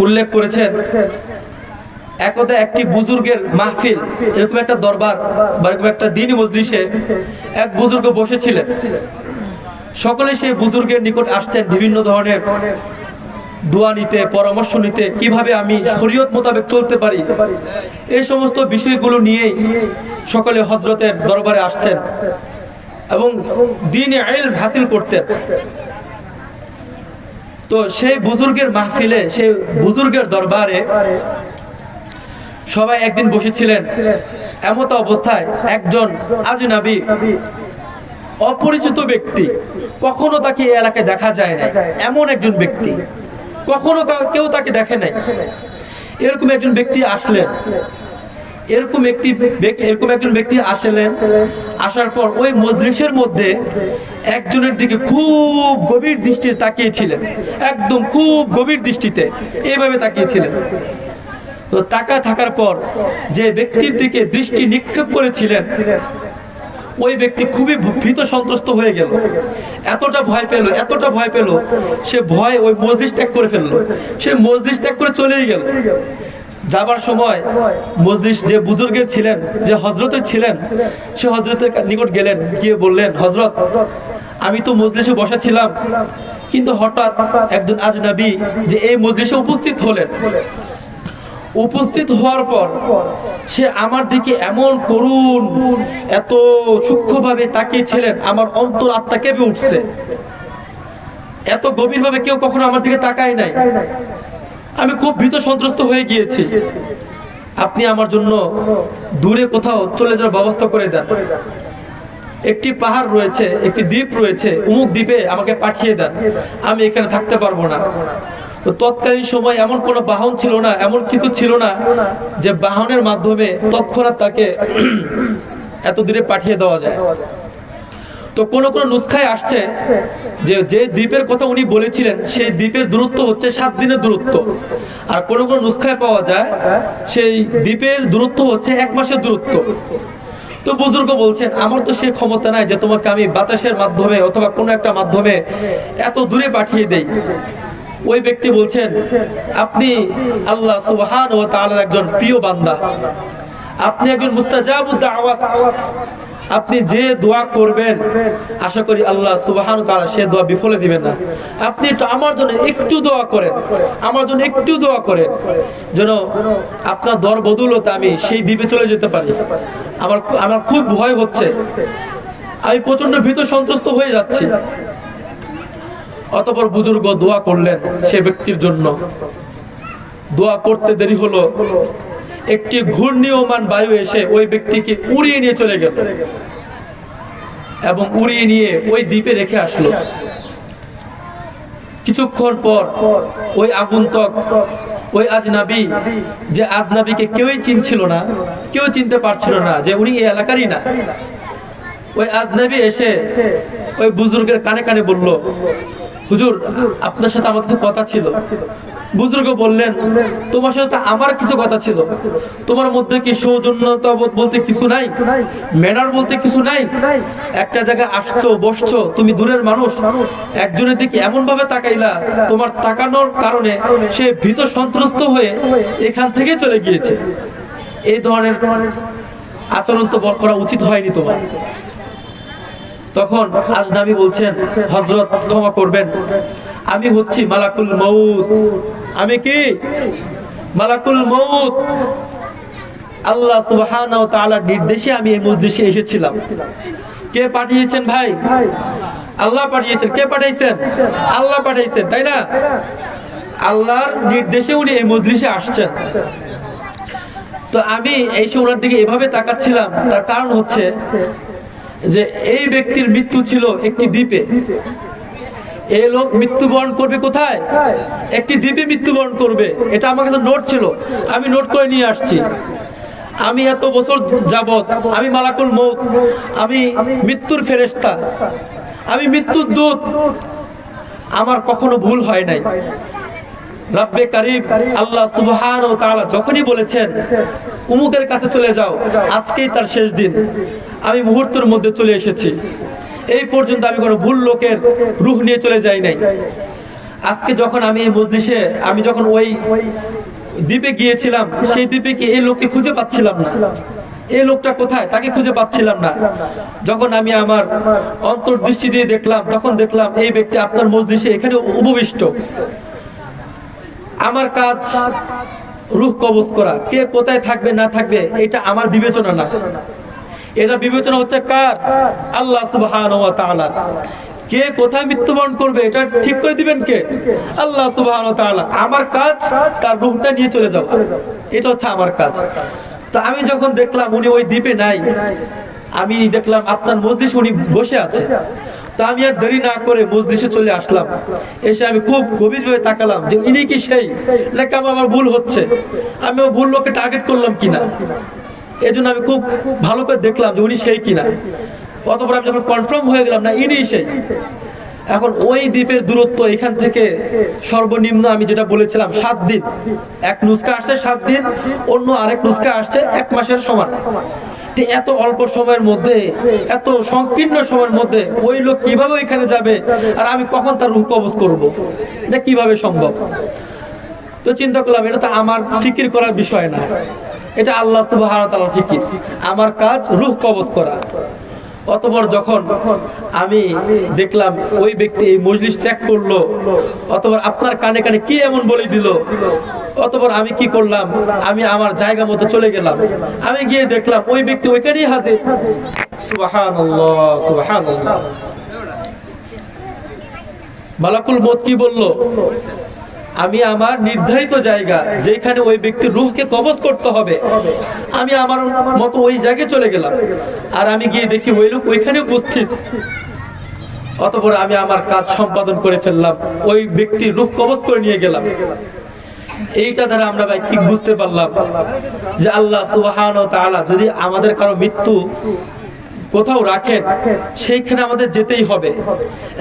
উল্লেখ করেছেন একদা একটি বুজুর্গের মাহফিল, এরকম একটা দরবার বা এরকম একটা দিনী মজলিসে এক বুজুর্গ বসেছিলেন। সকলে সেই বুজুর্গের নিকট আসতেন বিভিন্ন ধরনের দোয়া নিতে, পরামর্শ নিতে, কিভাবে আমি শরীয়ত মোতাবেক চলতে পারি, এই সমস্ত বিষয়গুলো নিয়েই সকলে হযরতের দরবারে আসতেন এবং দ্বীনে ইলম হাসিল করতেন। তো সেই বুজুর্গের মাহফিলে, সেই বুজুর্গের দরবারে সবাই একদিন বসেছিলেন। এমত অবস্থায় একজন আজনবী, অপরিচিত ব্যক্তি, কখনো তাকে এই এলাকায় দেখা যায় না, এমন একজন ব্যক্তি, কখনো কেউ তাকে দেখে নাই, এরকম একজন ব্যক্তি আসলেন। এরকম একজন ব্যক্তি আসলেন। আসার পর ওই মজলিসের মধ্যে একজনের দিকে খুব গভীর দৃষ্টিতে তাকিয়েছিলেন, একদম খুব গভীর দৃষ্টিতে এইভাবে তাকিয়েছিলেন। তো তাকা থাকার পর যে ব্যক্তির দিকে দৃষ্টি নিক্ষেপ করেছিলেন, ওই ব্যক্তি খুবই ভীত সন্ত্রস্ত হয়ে গেল, এতটা ভয় পেল, সে ভয় ওই মজলিস ত্যাগ করে ফেললো, সে মজলিস ত্যাগ করে চলেই গেল। যাবার সময় মজলিস যে বুজুর্গের ছিলেন, যে হযরতের ছিলেন, সে হযরতের নিকট গেলেন, গিয়ে বললেন, হযরত, আমি তো মজলিসে বসা ছিলাম, কিন্তু হঠাৎ একজন আজনবী যে এই মজলিসে উপস্থিত হলেন, উপস্থিত হওয়ার পর সে আমার দিকে এমন করুণ, এত সূক্ষ্মভাবে তাকিয়েছিলেন, আমার অন্তর আত্মা কেঁপে উঠছে। এত গভীরভাবে কেউ কখনো আমার দিকে তাকায় নাই, আমি খুব ভীত সন্ত্রস্ত হয়ে গিয়েছি। আপনি আমার জন্য দূরে কোথাও চলে যাওয়ার ব্যবস্থা করে দেন। একটি পাহাড় রয়েছে, একটি দ্বীপ রয়েছে, অমুক দ্বীপে আমাকে পাঠিয়ে দেন, আমি এখানে থাকতে পারবো না। তো তৎকালীন সময় এমন কোনো বাহন ছিল না, এমন কিছু ছিল না যে বাহনের মাধ্যমে তৎক্ষণাৎ তাকে এত দূরে পাঠিয়ে দেওয়া যায়। তো কোনো নুসখায় আসছে যে দ্বীপের কথা উনি বলেছিলেন, সেই দ্বীপের দূরত্ব হচ্ছে 7 দিনের দূরত্ব, আর কোনো নুসখায় পাওয়া যায় সেই দ্বীপের দূরত্ব হচ্ছে 1 মাসের দূরত্ব। তো বুজুর্গ বলছেন, আমার তো সেই ক্ষমতা নাই যে তোমাকে আমি বাতাসের মাধ্যমে অথবা কোনো একটা মাধ্যমে এত দূরে পাঠিয়ে দেই। ওই ব্যক্তি বলছেন, আপনি আল্লাহ সুবহানাহু ওয়া তাআলার একজন প্রিয় বান্দা, আপনি একজন মুস্তাজাবুদ দাওয়াত, আপনি যে দোয়া করবেন আশা করি আল্লাহ সুবহানাহু ওয়া তাআলা সে দোয়া বিফলে দিবেন না। আপনি একটু আমার জন্য একটু দোয়া করেন, আমার জন্য একটু দোয়া করেন, যেন আপনার দর বদৌলতে আমি সেই দ্বীপে চলে যেতে পারি। আমার খুব ভয় হচ্ছে, আমি প্রচন্ড ভীত সন্ত্রস্ত হয়ে যাচ্ছি। অতঃপর বুজুর্গ দোয়া করলেন সে ব্যক্তির জন্য। দোয়া করতে দেরি হলো, একটি ঘূর্ণীয়মান বায়ু এসে ওই ব্যক্তিকে উড়িয়ে নিয়ে চলে গেল এবং উড়িয়ে নিয়ে ওই দ্বীপে রেখে আসলো। কিছুক্ষণ পর ওই আগন্তুক, ওই আজনবী, যে আজনবীকে কেউই চিনছিল না, কেউ চিনতে পারছিল না যে উনি এই এলাকারই না, ওই আজনবী এসে ওই বুজুর্গের কানে কানে বলল, হুজুর, আপনার সাথে আমার কিছু কথা ছিল। বুজুর্গ বললেন, তোমার সাথে আমার কিছু কথা ছিল, তোমার মধ্যে কি সৌজন্যতা বলতে কিছু নাই, ম্যানার বলতে কিছু নাই? একটা জায়গায় আসছো, বসছো, তুমি দূরের মানুষ, একজনের দিকে এমন ভাবে তাকাইলা, তোমার তাকানোর কারণে সে ভীত সন্ত্রস্ত হয়ে এখান থেকে চলে গিয়েছে। এই ধরনের আচরণ তো করা উচিত হয়নি তোমার। তখন আজনবী বলছেন, হযরত ক্ষমা করবেন, আমি হচ্ছি মালাকুল মউত। আমি কি? মালাকুল মউত। আল্লাহ সুবহানাহু ওয়া তাআলার নির্দেশে আমি এই মজলিসে এসেছিলাম। কে পাঠিয়েছেন ভাই? আল্লাহ পাঠিয়েছেন। কে পাঠাইছেন? আল্লাহ পাঠাইছেন, তাই না? আল্লাহর নির্দেশে উনি এই মজলিসে আসছেন। তো আমি এসে ওনার দিকে এভাবে তাকাচ্ছিলাম, তার কারণ হচ্ছে যে এই ব্যক্তির মৃত্যু ছিল একটি দ্বীপে। এই লোক মৃত্যুবরণ করবে কোথায়? একটি দ্বীপে মৃত্যুবরণ করবে। এটা আমার কাছে নোট ছিল, আমি নোট করে নিয়ে আসছি। আমি এত বছর যাবত আমি মালাকুল মউত, আমি মৃত্যুর ফেরেশতা, আমি মৃত্যুর দূত, আমার কখনো ভুল হয় নাই। রব্বে কারীম আল্লাহ সুবহানাহু ওয়া তাআলা যখনই বলেছেন উমুকের কাছে চলে যাও, আজকেই তার শেষ দিন, আমি মুহূর্তের মধ্যে চলে এসেছি। এই পর্যন্ত আমি কোনো ভুল লোকের রূহ নিয়ে চলে যাই নাই। আজকে যখন আমি এই মজলিসে, আমি যখন ওই দ্বীপে গিয়েছিলাম, সেই দ্বীপে কি এই লোককে খুঁজে পাচ্ছিলাম না। এই লোকটা কোথায়, তাকে খুঁজে পাচ্ছিলাম না। যখন আমি আমার অন্তর্দৃষ্টি দিয়ে দেখলাম, তখন দেখলাম এই ব্যক্তি আপনার মজলিসে এখানে উপবিষ্ট। আমার কাজ রূহ কবজ করা, কে কোথায় থাকবে না থাকবে এটা আমার বিবেচনা না, এটা বিবেচনা হচ্ছে কার? আল্লাহ সুবহানাহু ওয়া তাআলা। কে কোথায় মৃত্যুবরণ করবে এটা ঠিক করে দিবেন কে? আল্লাহ সুবহানাহু ওয়া তাআলা। আমার কাজ তার রূহটা নিয়ে চলে যাওয়া, এটা হচ্ছে আমার কাজ। তো আমি যখন দেখলাম উনি ওই দ্বীপে নাই, আমি দেখলাম আপনার মজলিসে উনি বসে আছে, তা আমি আর দেরি না করে মজলিসে চলে আসলাম। এসে আমি খুব গভীরভাবে তাকালাম যে ইনি কি সেই, নাকি আমার ভুল হচ্ছে, আমি ও ভুল লোককে টার্গেট করলাম কিনা। এই জন্য আমি খুব ভালো করে দেখলাম যে উনি সেই কিনা। অতঃপর আমি যখন কনফার্ম হয়ে গেলাম না ইনি সেই, এখন ওই দ্বীপের দূরত্ব এখান থেকে সর্বনিম্ন আমি যেটা বলেছিলাম 7 দিন। এক নুস্কা আসছে 7 দিন, অন্য আরেক নুস্কা আসছে 1 মাসের সমান। এত অল্প সময়ের মধ্যে, এত সংকীর্ণ সময়ের মধ্যে ওই লোক কিভাবে ওইখানে যাবে, আর আমি কখন তার রূহ কবজ করব, এটা কিভাবে সম্ভব? তো চিন্তা করলাম এটা তো আমার ফিকির করার বিষয় না, এটা আল্লাহ সুবহানাহু ওয়া তাআলার ফিকির। আমার কাজ রূহ কবজ করা। অতঃপর যখন আমি দেখলাম ওই ব্যক্তি এই মজলিস ত্যাগ করলো, অতঃপর আপনার কানে কানে কি এমন বলে দিল, অতঃপর আমি কি করলাম, আমি আমার জায়গা মতো চলে গেলাম। আমি গিয়ে দেখলাম ওই ব্যক্তি ওইখানেই হাজির। সুবহানাল্লাহ, সুবহানাল্লাহ। মালাকুল মউত কি বলল? আমি আমার নির্ধারিত জায়গা যেখানে ওই ব্যক্তির রূহকে কবজ করতে হবে, আমি আমার মতো ওই জায়গায় চলে গেলাম। আর আমি গিয়ে দেখি ওই লোক ওইখানে উপস্থিত। অতঃপর আমি আমার কাজ সম্পাদন করে ফেললাম, ওই ব্যক্তির রূহ কবজ করে নিয়ে গেলাম। এইটা দ্বারা আমরা ভাই ঠিক বুঝতে পারলাম যে আল্লাহ সুবহানাহু ওয়া তাআলা যদি আমাদের কারো মৃত্যু কোথাও রাখেন, সেইখানে আমাদের যেতেই হবে।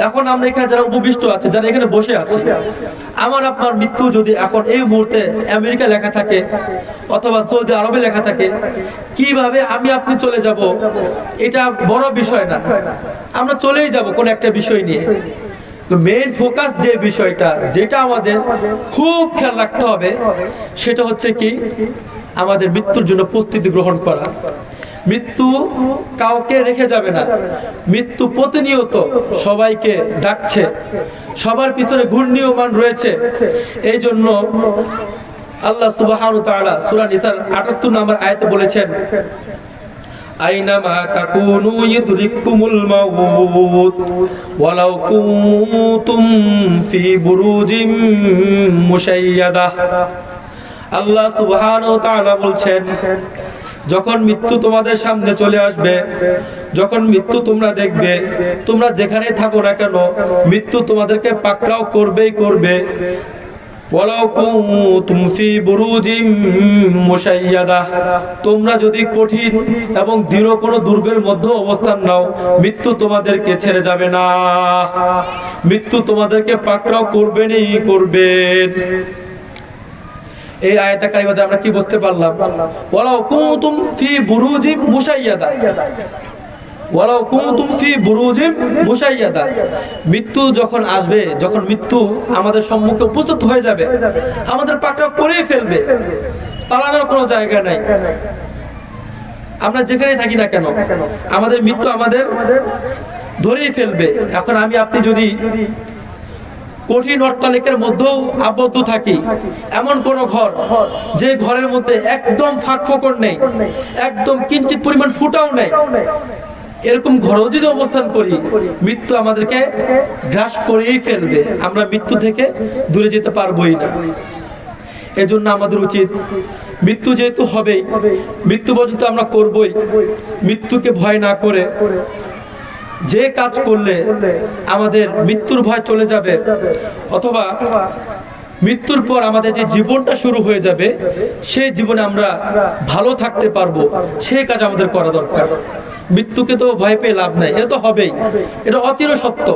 এখন আমরা এখানে যারা উপবিষ্ট আছে, যারা এখানে বসে আছি, আমার আপনার মৃত্যু যদি এখন এই মুহূর্তে আমেরিকা লেখা থাকে অথবা সৌদি আরবে লেখা থাকে, কিভাবে আমি আপনি চলে যাব এটা বড় বিষয় না, আমরা চলেই যাব কোন একটা বিষয় নিয়ে। মেইন ফোকাস যে বিষয়টা, যেটা আমাদের খুব খেয়াল রাখতে হবে, সেটা হচ্ছে কি আমাদের মৃত্যুর জন্য প্রস্তুতি গ্রহণ করা। মৃত্যু কাউকে রেখে যাবে না, মৃত্যু প্রতিনিয়ত সবাইকে ডাকছে, সবার পিছনে ঘূর্ণীয়মান রয়েছে। এই জন্য আল্লাহ সুবহানাহু ওয়া তাআলা সূরা নিসার ৭৮ নম্বর আয়াতে বলেছেন, আইনামা তাকুনু ইউদরিকুমুল মাউত ওয়ালাউ কুনতুম ফি বুরুজিম মুশাইয়াদাহ। আল্লাহ সুবহানাহু ওয়া তাআলা বলছেন, যখন মৃত্যু তোমাদের সামনে চলে আসবে, যখন মৃত্যু তোমরা দেখবে, তোমরা যেখানে থাকো না কেন, মৃত্যু তোমাদেরকে পাকড়াও করবেই করবে। ওয়ালাউ কুনতুম ফি বুরুজিম মুশাইয়াদাহ, তোমরা যদি কঠিন এবং দৃঢ় কোনো দুর্গের মধ্যে অবস্থান নাও, মৃত্যু তোমাদেরকে ছেড়ে যাবে না, মৃত্যু তোমাদেরকে পাকড়াও করবেনই করবেন। এই আয়াতে কারিমাতে আমরা কি বুঝতে পারলাম? ওয়ালাউ কুনতুম ফি বুরুজিম মুশাইয়াদা, ওয়ালাউ কুনতুম ফি বুরুজিম মুশাইয়াদা। মৃত্যু যখন আসবে, যখন মৃত্যু আমাদের সম্মুখে উপস্থিত হয়ে যাবে, আমাদের পাকড়াও করেই ফেলবে, পালানোর কোনো জায়গা নাই। আমরা যেখানেই থাকি না কেন, আমাদের মৃত্যু আমাদের ধরেই ফেলবে। এখন আমি আপনি যদি কঠিন অট্টালিকার মধ্যেও আবদ্ধ থাকি, এমন কোন ঘর যে ঘরের মধ্যে একদম ফাঁক ফোকর নেই, একদম কিঞ্চিত পরিমাণ ফুটাও নেই, এরকম ঘরেও যদি অবস্থান করি, মৃত্যু আমাদেরকে গ্রাস করেই ফেলবে, আমরা মৃত্যু থেকে দূরে যেতে পারবোই না। এজন্য আমাদের উচিত, মৃত্যু যেহেতু হবেই, মৃত্যু পর্যন্ত আমরা করবই, মৃত্যুকে ভয় না করে যে কাজ করলে আমাদের মৃত্যুর ভয় চলে যাবে, অথবা মৃত্যুর পর আমাদের যে জীবনটা শুরু হয়ে যাবে, সেই জীবনে আমরা ভালো থাকতে পারবো, সেই কাজ আমাদের করা দরকার। মৃত্যুকে তো ভয় পেয়ে লাভ নেই, এটা তো হবেই, এটা অচির সত্য,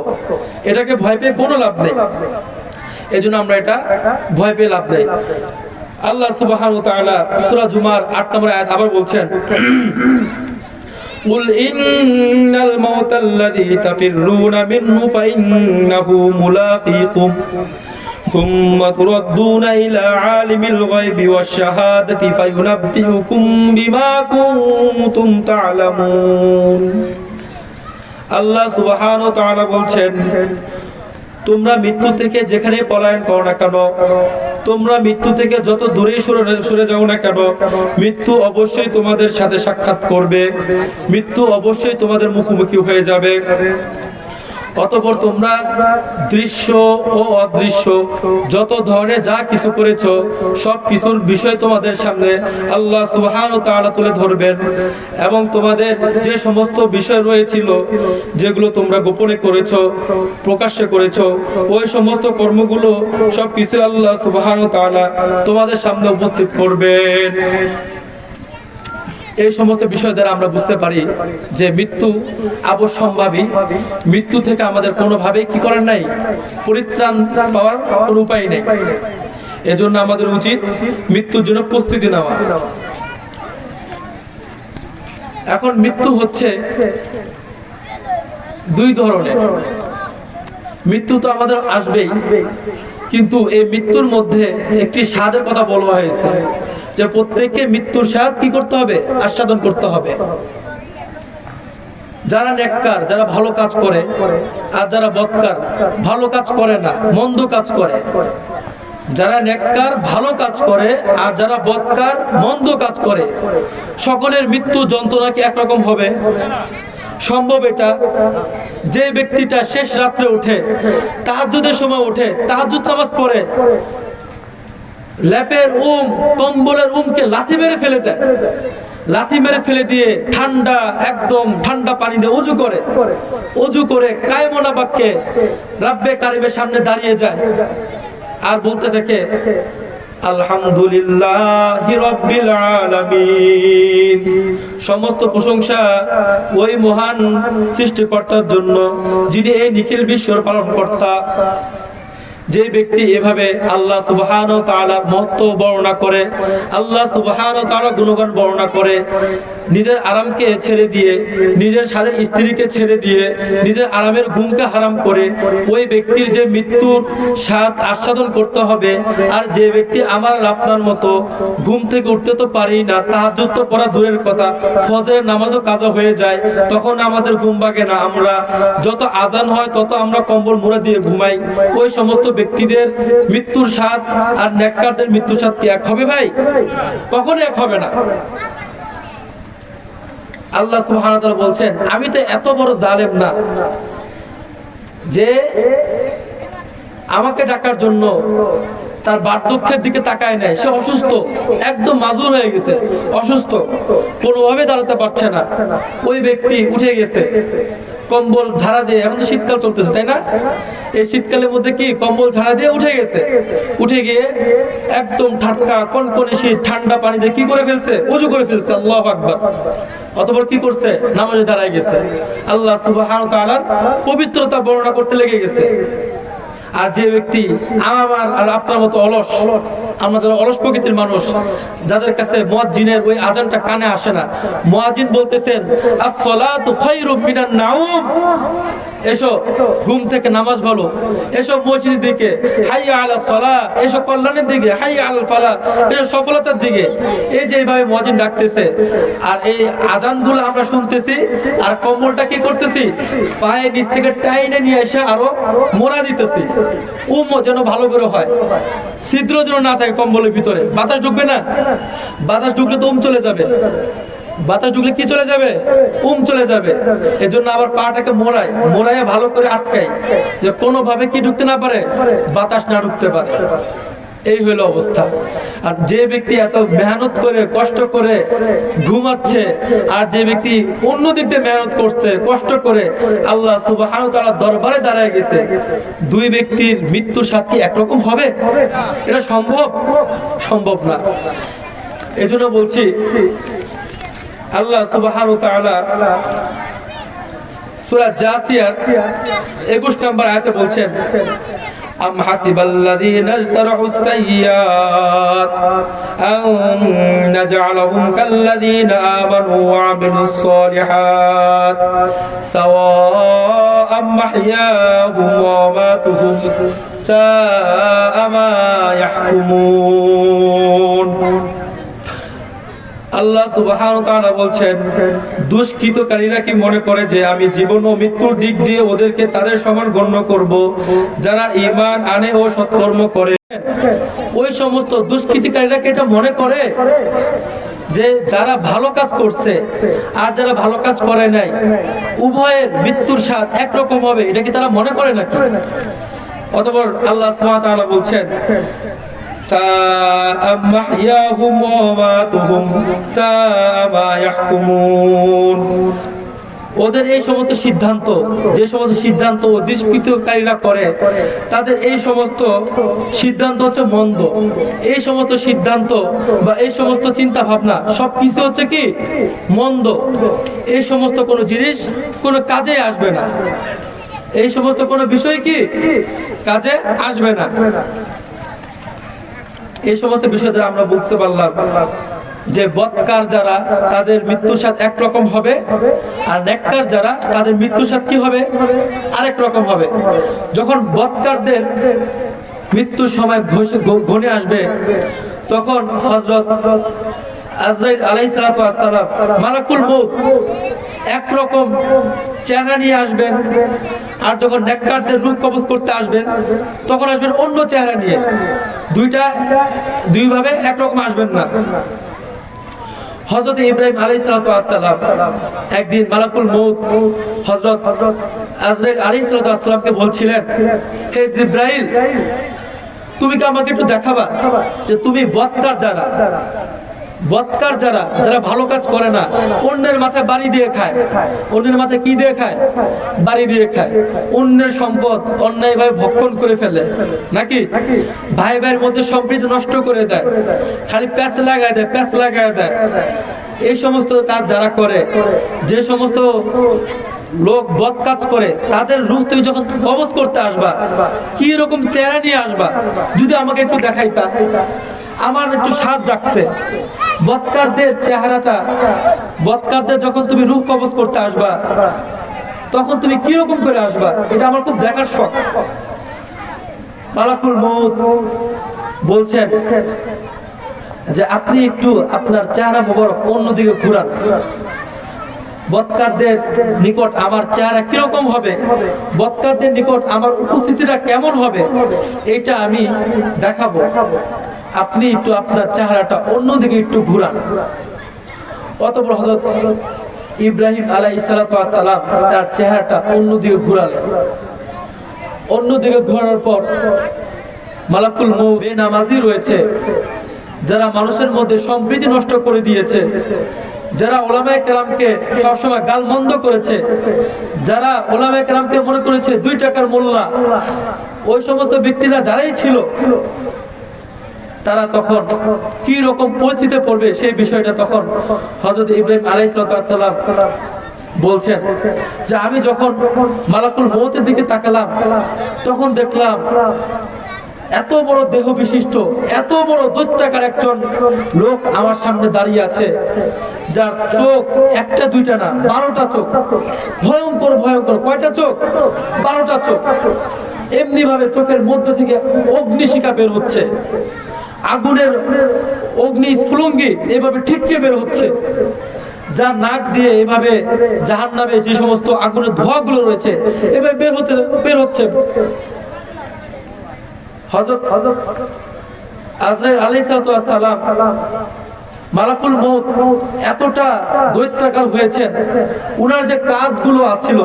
এটাকে ভয় পেয়ে কোনো লাভ নেই। এজন্য আমরা এটা ভয় পেয়ে লাভ নেই। আল্লাহ সুবহানাহু ওয়া তাআলা সূরা জুমার ৮ নম্বর আয়াত আবার বলছেন, قل إن الموت الذي تفرون منه فإنه ملاقيكم সুম্মা তুরাদ্দুনা ইলা আলিমিল গায়বি ওয়াশ শাহাদাতি ফায়ুনাব্বিউকুম বিমা কুনতুম তা'লামুন। আল্লাহ সুবহানাহু ওয়া তাআলা বলছেন, তোমরা মৃত্যু থেকে যেখানে পলায়ন করো না কেন, তোমরা মৃত্যু থেকে যত দূরে সরে যাও না কেন, মৃত্যু অবশ্যই তোমাদের সাথে সাক্ষাৎ করবে, মৃত্যু অবশ্যই তোমাদের মুখোমুখি হয়ে যাবে। অতঃপর তোমরা দৃশ্য ও অদৃশ্য যত ধরনের যা কিছু করেছো সব কিছুর বিষয় তোমাদের সামনে আল্লাহ সুবহানাহু ওয়া তাআলা তুলে ধরবেন, এবং তোমাদের যে সমস্ত বিষয় রয়েছিল যেগুলো তোমরা গোপনে করেছো, প্রকাশ্যে করেছো, ওই সমস্ত কর্মগুলো সব কিছু আল্লাহ সুবহানাহু ওয়া তাআলা তোমাদের সামনে উপস্থিত করবেন। এই সমস্ত বিষয় দ্বারা আমরা বুঝতে পারি যে মৃত্যু অবশ্যম্ভাবী, মৃত্যু থেকে আমাদের কোনোভাবেই কি করার নাই, পরিত্রাণ পাওয়ার কোনো উপায় নেই। এজন্য আমাদের উচিত মৃত্যুর জন্য প্রস্তুতি নেওয়া। এখন মৃত্যু হচ্ছে দুই ধরনের। মৃত্যু তো আমাদের আসবেই, কিন্তু এই মৃত্যুর মধ্যে একটি স্বাদের কথা বলা হয়েছে যে প্রত্যেককে মৃত্যুর স্বাদ কি করতে হবে, আস্বাদন করতে হবে। যারা নেককার, যারা ভালো কাজ করে, আর যারা বদকার, ভালো কাজ করে না, মন্দ কাজ করে। যারা নেককার ভালো কাজ করে আর যারা বদকার মন্দ কাজ করে, সকলের মৃত্যু যন্ত্রণা কি একরকম হবে? সম্ভব এটা? যে ব্যক্তিটা শেষ রাত্রে উঠে, তাহাজ্জুদের সময় উঠে, তাহাজ্জুদ নামাজ পড়ে, ল্যাপের কম্বলের কে লাথি মেরে ফেলে দেয়, লাথি মেরে ফেলে দিয়ে ঠান্ডা, একদম ঠান্ডা পানি দিয়ে অজু করে কায়মনা বাক্যে রাব্বে কারিমের সামনে দাঁড়িয়ে যায় আর বলতে থাকে, আলহামদুলিল্লাহি রাব্বিল আলামিন, সমস্ত প্রশংসা ওই মহান সৃষ্টিকর্তার জন্য যিনি এই নিখিল বিশ্বর পালনকর্তা। যে ব্যক্তি এভাবে আল্লাহ সুবহানাহু ওয়া তাআলার মহত্ব বর্ণনা করে, আল্লাহ সুবহানাহু ওয়া তাআলার গুণগান বর্ণনা করে, নিজের আরামকে ছেড়ে দিয়ে, নিজের স্বাদের স্ত্রীকে ছেড়ে দিয়ে, নিজের আরামের ঘুমকে হারাম করে, ওই ব্যক্তির যে মৃত্যুর স্বাদ আস্বাদন করতে হবে। আর যে ব্যক্তি আমার আপনার মতো ঘুম থেকে উঠতে তো পারি না, তাহাজ্জুদ তো পড়া দূরের কথা, ফজরের নামাজও কাজা হয়ে যায়, তখন আমাদের ঘুম ভাঙে না, আমরা যত আজান হয় তত আমরা কম্বল মুড়া দিয়ে ঘুমাই। ওই সমস্ত ব্যক্তিদের মৃত্যুর স্বাদ আর নেককারদের মৃত্যুর স্বাদ কি এক হবে ভাই? কখনো এক হবে না। আল্লাহ সুবহানাহু ওয়া তাআলা বলছেন, আমি তো এত বড় জালেম না যে আমাকে ডাকার জন্য তার বার্ধক্যের দিকে তাকায় নাই। সে অসুস্থ, একদম মাজুর হয়ে গেছে, অসুস্থ, কোনোভাবে দাঁড়াতে পারছে না। ওই ব্যক্তি উঠে গেছে কম্বল ঝাড়া দিয়ে, এখন তো শীতকাল চলতেছে তাই না, এই শীতকালের মধ্যে কি কম্বল ঝাড়া দিয়ে উঠে গেছে, উঠে গিয়ে একদম ঠাট্টা কনকনে শীত, ঠান্ডা পানি দিয়ে কি করে ফেলছে, ওযু করে ফেলছে। আল্লাহু আকবার। অতঃপর কি করছে, নামাজে দাঁড়ায় গেছে, আল্লাহ সুবহানাহু ওয়া তাআলার পবিত্রতা বর্ণনা করতে লেগে গেছে। আর যে ব্যক্তি আমার আর আপনার মতো অলস, আমরা যারা অলস প্রকৃতির মানুষ, যাদের কাছে মুয়াজ্জিনের ওই আজানটা কানে আসে না, মুয়াজ্জিন বলতেছেন আস-সালাতু খায়রুম মিনান নাউম, এসো ঘুম থেকে নামাজ বলো, এসো মসজিদের দিকে, হাইয়া আলাস সালাহ, এসো কল্যাণের দিকে, হাইয়া আলাল ফালাহ, এসো সফলতার দিকে। এই যে এইভাবে মুয়াজ্জিন ডাকতেছে, আর এই আজানগুলো আমরা শুনতেছি, আর কম্বলটা কি করতেছি, পায়ের নিচ থেকে টাইনে নিয়ে এসে আরো মোড়া দিতেছি, যেন ভালো করে হয়, ছিদ্র যেন না থাকে কম্বলের ভিতরে, বাতাস ঢুকবে না, বাতাস ঢুকলে তো চলে যাবে, বাতাস ঢুকলে কি চলে যাবে, চলে যাবে। এই জন্য আবার পাটাকে মোড়ায় ভালো করে আটকাই, যে কোনোভাবে কি ঢুকতে না পারে, বাতাস না ঢুকতে পারে। এই হলো অবস্থা। আর যে ব্যক্তি এত মেহনত করে কষ্ট করে ঘুমাচ্ছে, আর যে ব্যক্তি অন্য দিক দিয়ে মেহনত করছে কষ্ট করে আল্লাহ সুবহানাহু ওয়া তাআলার দরবারে দাঁড়ায় গেছে, দুই ব্যক্তির মৃত্যুর স্বাদ কি একরকম হবে? এটা সম্ভব না। এজন্য বলছি, আল্লাহ সুবহানাহু ওয়া তাআলা সূরা জাসিয়ার 21 নম্বর আয়াতে বলছেন, আম হাসিবাল্লাযীনা ইজতারাহুস সাইয়্যাত আন নাজআলাহুম কাল্লাযীনা আমানু ওয়া আমিলুস সালিহাত সাওয়াআম মাহইয়াহুম ওয়া মামাতুহুম সাআ মা ইয়াহকুমুন। আল্লাহ সুবহানাহু ওয়া তাআলা বলছেন, দুষ্কৃতকারীরা কি মনে করে যে আমি জীবন ও মৃত্যুর দিক দিয়ে ওদেরকে তাদের সমান গণ্য করব, যারা ঈমান আনে ও সৎকর্ম করে। ওই সমস্ত দুষ্কৃতকারীরা কি এটা মনে করে যে যারা ভালো কাজ করছে আর যারা ভালো কাজ করে নাই উভয়ের মৃত্যুর স্বাদ একরকম হবে, এটা কি তারা মনে করে নাকি? অতঃপর আল্লাহ সুবহানাহু ওয়া তাআলা বলছেন, সাআ মাহইয়াহুম ওয়া মামাতুহুম সাআ মা ইয়াহকুমুন। ওদের এই সমস্ত সিদ্ধান্ত, যে সমস্ত সিদ্ধান্ত ও দুষ্কৃতকারীরা করে, তাদের এই সমস্ত সিদ্ধান্ত হচ্ছে মন্দ। এই সমস্ত সিদ্ধান্ত বা এই সমস্ত চিন্তা ভাবনা সবকিছু হচ্ছে কি মন্দ। এই সমস্ত কোনো জিনিস কোনো কাজে আসবে না, এই সমস্ত কোনো বিষয় কি কাজে আসবে না। এই সমস্ত বিষয় দ্বারা আমরা বুঝতে পারলাম যে বদকার যারা তাদের মৃত্যুর স্বাদ একরকম হবে, আর নেককার যারা তাদের মৃত্যুর স্বাদ কি হবে আরেক রকম হবে। যখন বদকারদের মৃত্যুর সময় ঘনিয়ে আসবে, তখন হযরত আজরাইল আলাইহিস সালাতু ওয়াস সালাম, মালাকুল মউত একরকম চেহারা নিয়ে আসবেন, আর যখন নেককারদের রূহ কবজ করতে আসবেন তখন আসবেন অন্য চেহারা নিয়ে। দুইভাবে একরকম আসবেন না। হযরত ইব্রাহিম আলাইহিস সালাতু ওয়াস সালাম একদিন মালাকুল মউত হযরত আজরাইল আলাইহিস সালাতু ওয়াস সালামকে বলছিলেন, হে জিবরাইল, তুমি কি আমাকে একটু দেখাবা যে তুমি বদকার যারা ভালো কাজ করে না, অন্যের মাথায় বাড়ি দিয়ে খায়, অন্যের মাথায় কি দিয়ে খায়? বাড়ি দিয়ে খায়। অন্যের সম্পদ অন্যায়ভাবে ভক্ষণ করে ফেলে নাকি, ভাই ভাইয়ের মধ্যে সম্প্রীতি নষ্ট করে দেয়, খালি প্যাচ লাগায় দেয়। এই সমস্ত কাজ যারা করে, যে সমস্ত লোক বদ কাজ করে, তাদের রূহ তুমি যখন কবজ করতে আসবা, কি রকম চেহারা নিয়ে আসবা যদি আমাকে একটু দেখাইতা, আমার একটু স্বাদ জাগছে। বদকারদের চেহারাটা, বদকারদের যখন তুমি রূহ কবজ করতে আসবা তখন তুমি কি রকম করে আসবা, এটা আমার খুব দেখার শখ। মালাকুল মউত বলছেন যে আপনি একটু আপনার চেহারা মোবারক অন্যদিকে ঘুরান, বদকারদের নিকট আমার চেহারা কিরকম হবে, বদকারদের নিকট আমার উপস্থিতিটা কেমন হবে, এটা আমি দেখাবো। আপনি একটু আপনার চেহারাটা অন্যদিকে একটু ঘুরান। অতঃপর হযরত ইব্রাহিম আলাইহিস সালাতু ওয়াস সালাম তার চেহারাটা অন্যদিকে ঘুরালেন। অন্যদিকে ঘোরানোর পর মালাকুল মউত বেনামাজি রয়েছে, যারা মানুষের মধ্যে সম্প্রীতি নষ্ট করে দিয়েছে, যারা ওলামায়ে কেরামকে সবসময় গালমন্দ করেছে, যারা ওলামায়ে কেরামকে মনে করেছে 2 টাকার মোল্লা, ওই সমস্ত ব্যক্তিরা যারাই ছিল, তারা তখন কি রকম পরিস্থিতিতে পড়বে সেই বিষয়টা তখন হযরত ইব্রাহিম আলাইহিস সালাম বলছেন যে আমি যখন মালাকুল মউতের দিকে তাকালাম তখন দেখলাম এত বড় দেহ বিশিষ্ট, এত বড় দৈত্যাকার একজন লোক আমার সামনে দাঁড়িয়ে আছে, যার চোখ একটা দুইটা না 12টা চোখ, ভয়ঙ্কর। কয়টা চোখ? 12টা চোখ। এমনি ভাবে চোখের মধ্যে থেকে অগ্নিশিখা বের হচ্ছে, আগুনের অগ্নি স্ফুলঙ্গি এভাবে ঠিকরে বের হচ্ছে, যার নাক দিয়ে এভাবে জাহান্নামে যে সমস্ত আগুনের ধোঁয়াগুলো রয়েছে এভাবে বের হচ্ছে। হযরত আজরাইল আলাইহিস সালাম মালাকুল মউত এতটা দৈত্যাকার হয়েছেন, উনার যে কাঁধগুলো আছিল,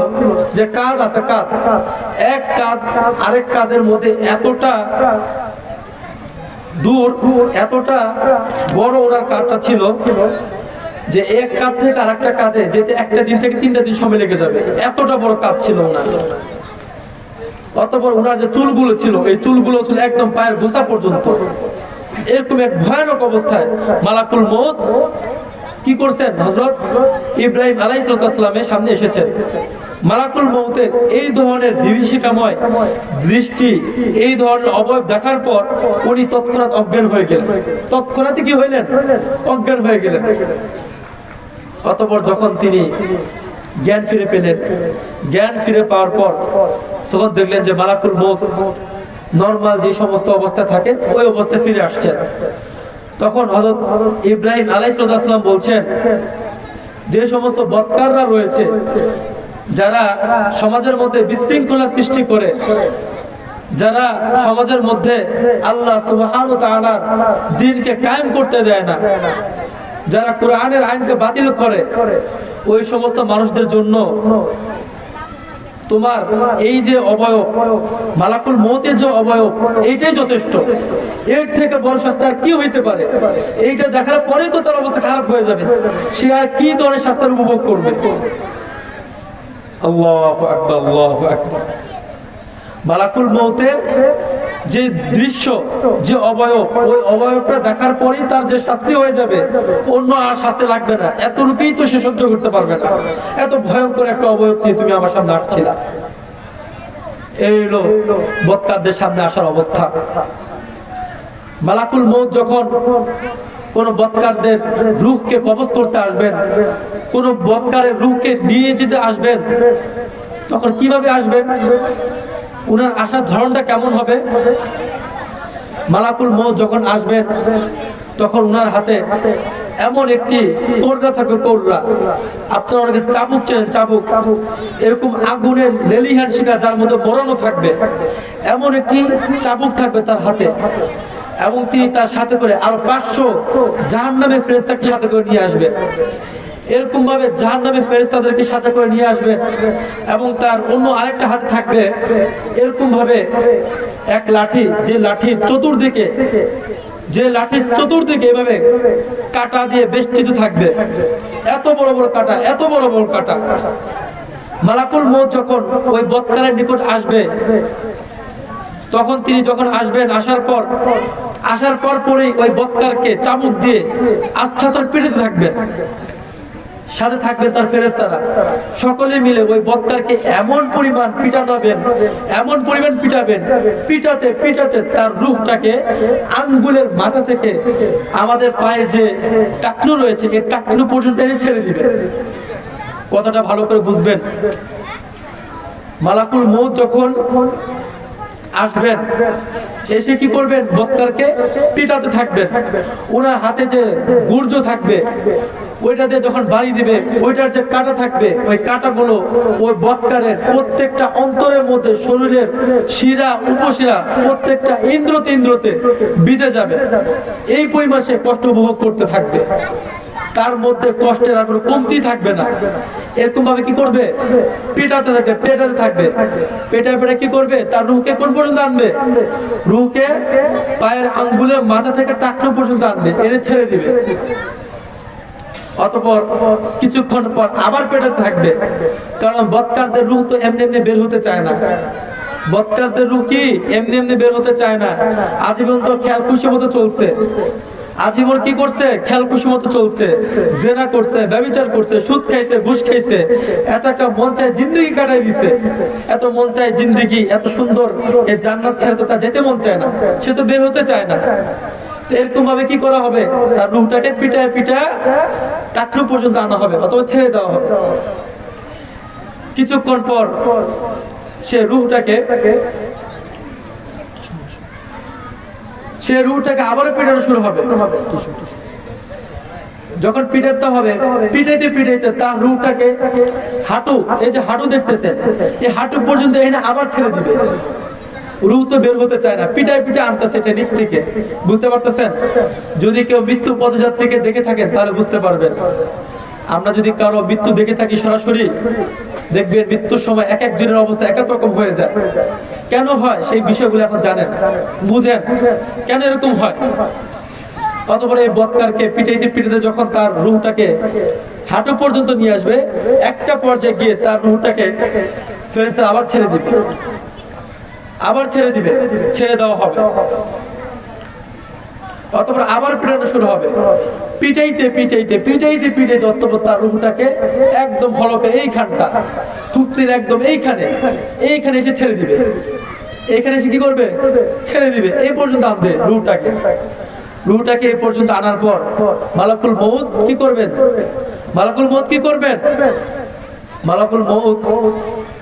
যে কাঁধ আছে, কাঁধ এক কাঁধ আরেক কাঁধের মধ্যে এতটা দূর, এতটা বড় ওনার কাঁধটা ছিল যে এক কাঁধ থেকে আরেকটা কাঁধে যেতে 1 দিন থেকে 3টা দিন সময় লেগে যাবে, এতটা বড় কাঁধ ছিল ওনার। অতঃপর ওনার যে চুলগুলো ছিল, এই চুলগুলো ছিল একদম পায়ের গোছা পর্যন্ত। এরকম এক ভয়ানক অবস্থায় মালাকুল মউত কি করছেন? হযরত ইব্রাহিম আলাইহিস সালামের সামনে এসেছেন। মালাকুল মউতের এই ধরনের বিভীষিকাময় দৃষ্টি, এই ধরনের অবয়ব দেখার পর উনি তৎক্ষণাৎ অজ্ঞান হয়ে গেলেন। তৎক্ষণাৎ কি হইলেন? অজ্ঞান হয়ে গেলেন। অতঃপর যখন তিনি জ্ঞান ফিরে পেলেন, জ্ঞান ফিরে পাওয়ার পর তখন দেখলেন যে মালাকুল মউত নরমাল যে সমস্ত অবস্থা থাকে ওই অবস্থায় ফিরে আসছেন। তখন হযরত ইব্রাহিম আলাইহিস সালাম বলছেন, যে সমস্ত বদকাররা রয়েছে, যারা সমাজের মধ্যে বিশৃঙ্খলা সৃষ্টি করে, যারা সমাজের মধ্যে আল্লাহ সুবহানাহু ওয়া তাআলার দ্বীনকে কায়েম করতে দেয় না, যারা কোরআনের আইনকে বাতিল করে, ওই সমস্ত মানুষদের জন্য তোমার এই যে অবয়ব, মালাকুল মউতের যে অবয়ব, এইটাই যথেষ্ট। এর থেকে বড় শাস্তি আর কি হইতে পারে? এইটা দেখার পরে তো তার অবস্থা খারাপ হয়ে যাবে, সে আর কি ধরনের শাস্তির উপভোগ করবে? আল্লাহু আকবার, আল্লাহু আকবার। মালাকুল মউতের যে দৃশ্য, যে অবয়ব, ওই অবয়বটা দেখার পরেই তার যে শাস্তি হয়ে যাবে, অন্য আর শাস্তি লাগবে না। এতটুকুই তো সে সহ্য করতে পারবে না। এত ভয়ঙ্কর একটা অবয়ব নিয়ে তুমি আমার সামনে আসছিলা। এই হলো বদকারদের সামনে আসার অবস্থা। মালাকুল মউত যখন কোন বদকারদের রূহকে কবজ করতে আসবেন, কোন বদকারের রূহকে নিয়ে যেতে আসবেন, তখন কিভাবে আসবেন? উনার আসার ধরনটা কেমন হবে? মালাকুল মউত যখন আসবেন, তখন উনার হাতে এমন একটি কোররা থাকবে, কোররা। আপনারা অনেকে চাবুক চেনেন, চাবুক, এরকম আগুনের লেলিহান শিখা যার মধ্যে মোড়ানো থাকবে, এমন একটি চাবুক থাকবে তার হাতে। এবং তিনি তার সাথে করে আরো 500 জাহান্নামী ফেরেশতাকে সাথে করে নিয়ে আসবেন। এরকম ভাবে জাহান্নামী ফেরেশতাদেরকে সাথে করে নিয়ে আসবেন। এবং তার অন্য আরেকটা হাতে থাকবে এরকম ভাবে এক লাঠি, যে লাঠির চতুর্দিকে এভাবে কাঁটা দিয়ে বেষ্টিত থাকবে। এত বড় বড় কাঁটা, এত বড় বড় কাঁটা। মালাকুল মউত যখন ওই বদকারের নিকট আসবে, তখন তিনি যখন আসবেন, আসার পর পরেই ওই বদকারকে চাবুক দিয়ে আচ্ছাদন পিটাতে থাকবেন। সাথে থাকবে তার ফেরেশতারা, সকলে মিলে ওই বদকারকে এমন পরিমাণ পিটাবেন, এমন পরিমাণ পিটাবেন, পিটাতে পিটাতে তার রূহটাকে আঙ্গুলের মাথা থেকে আমাদের পায়ের যে টাকনু রয়েছে, এই টাকনু পর্যন্ত এনে ছেড়ে দিবে। কথাটা ভালো করে বুঝবেন। মালাকুল মউত যখন আসবেন, এসে কি করবেন? বদকারকে পিটাতে থাকবেন। ওনার হাতে যে গুর্জ থাকবে, ওইটা দিয়ে যখন বাড়ি দিবে, ওইটার যে কাঁটা থাকবে, ওই কাঁটাগুলো ওই বদকারের প্রত্যেকটা অন্তরের মধ্যে, শরীরের শিরা উপশিরা প্রত্যেকটা ইন্দ্রতে বিঁধে যাবে। এই পরিমাণ সে কষ্ট উপভোগ করতে থাকবে, তার মধ্যে কষ্টের আর কোনো কমতি থাকবে না। এরকম ভাবে কি করবে? পেটাতে থাকবে। পেটা কি করবে? তার রূহকে কোন পর্যন্ত আনবে? রূহকে পায়ের আঙ্গুলের মাথা থেকে টাকনো পর্যন্ত আনবে, এনে ছেড়ে দিবে। অতঃপর কিছুক্ষণ পর আবার পেটাতে থাকবে, কারণ বদকারদের রূহ তো এমনি এমনি বের হতে চায় না। বদকারদের রূহ কি এমনি এমনি বের হতে চায় না। আজীবন তো খেয়াল খুশি মতো চলছে, আজীবন কি করছে? খেয়াল খুশি মতো চলছে, জেনা করছে, ব্যভিচার করছে, সুদ খাইছে, ঘুষ খাইছে, এত একটা মন চায় জিন্দেগি কাটাই দিছে। এত মন চায় জিন্দেগি, এত সুন্দর এই জান্নাত ছেড়ে তো তা যেতে মন চায় না, সে তো বের হতে চায় না। এরকম ভাবে কি করা হবে? তার রূহটাকে পিটায় টাকলু পর্যন্ত আনা হবে, অথবা ছেড়ে দেওয়া হবে। কিছুক্ষণ পর সে রূহটাকে আবারও পিটানো শুরু হবে। যখন পিটাতে হবে, পিটাইতে তার রূহটাকে হাঁটু, এই যে হাঁটু দেখতেছেন, এই হাঁটু পর্যন্ত এনে আবার ছেড়ে দিবে। রূহ তো বের হতে চায় না, পিটায় আনতেছে এটা নিচ থেকে। বুঝতে পারতেছেন? যদি কেউ মৃত্যু পথযাত্রীকে দেখে থাকেন তাহলে বুঝতে পারবেন। আমরা যদি কারো মৃত্যু দেখে থাকি সরাসরি, দেখবেন মৃত্যুর সময় এক একজনের অবস্থা এক এক রকম হয়ে যায়। কেন হয় সেই বিষয়গুলো এখন জানেন, বুঝেন কেন এরকম হয়। অতঃপর এই বদকারকে পিটাইতে যখন তার রূহটাকে হাঁটু পর্যন্ত নিয়ে আসবে, একটা পর্যায়ে গিয়ে তার রূহটাকে ফেরেশতারা আবার ছেড়ে দিবে, ছেড়ে দেওয়া হবে। অতঃপর আবার পিটানো শুরু হবে, পিটাইতে অতঃপর তার রূহটাকে একদম হলকে এইখানটা থুতনির একদম এইখানে এসে ছেড়ে দিবে। এইখানে এসে কি করবে? ছেড়ে দিবে। এই পর্যন্ত আনবে রূহটাকে এই পর্যন্ত আনার পর মালাকুল মউত কি করবেন? মালাকুল মউত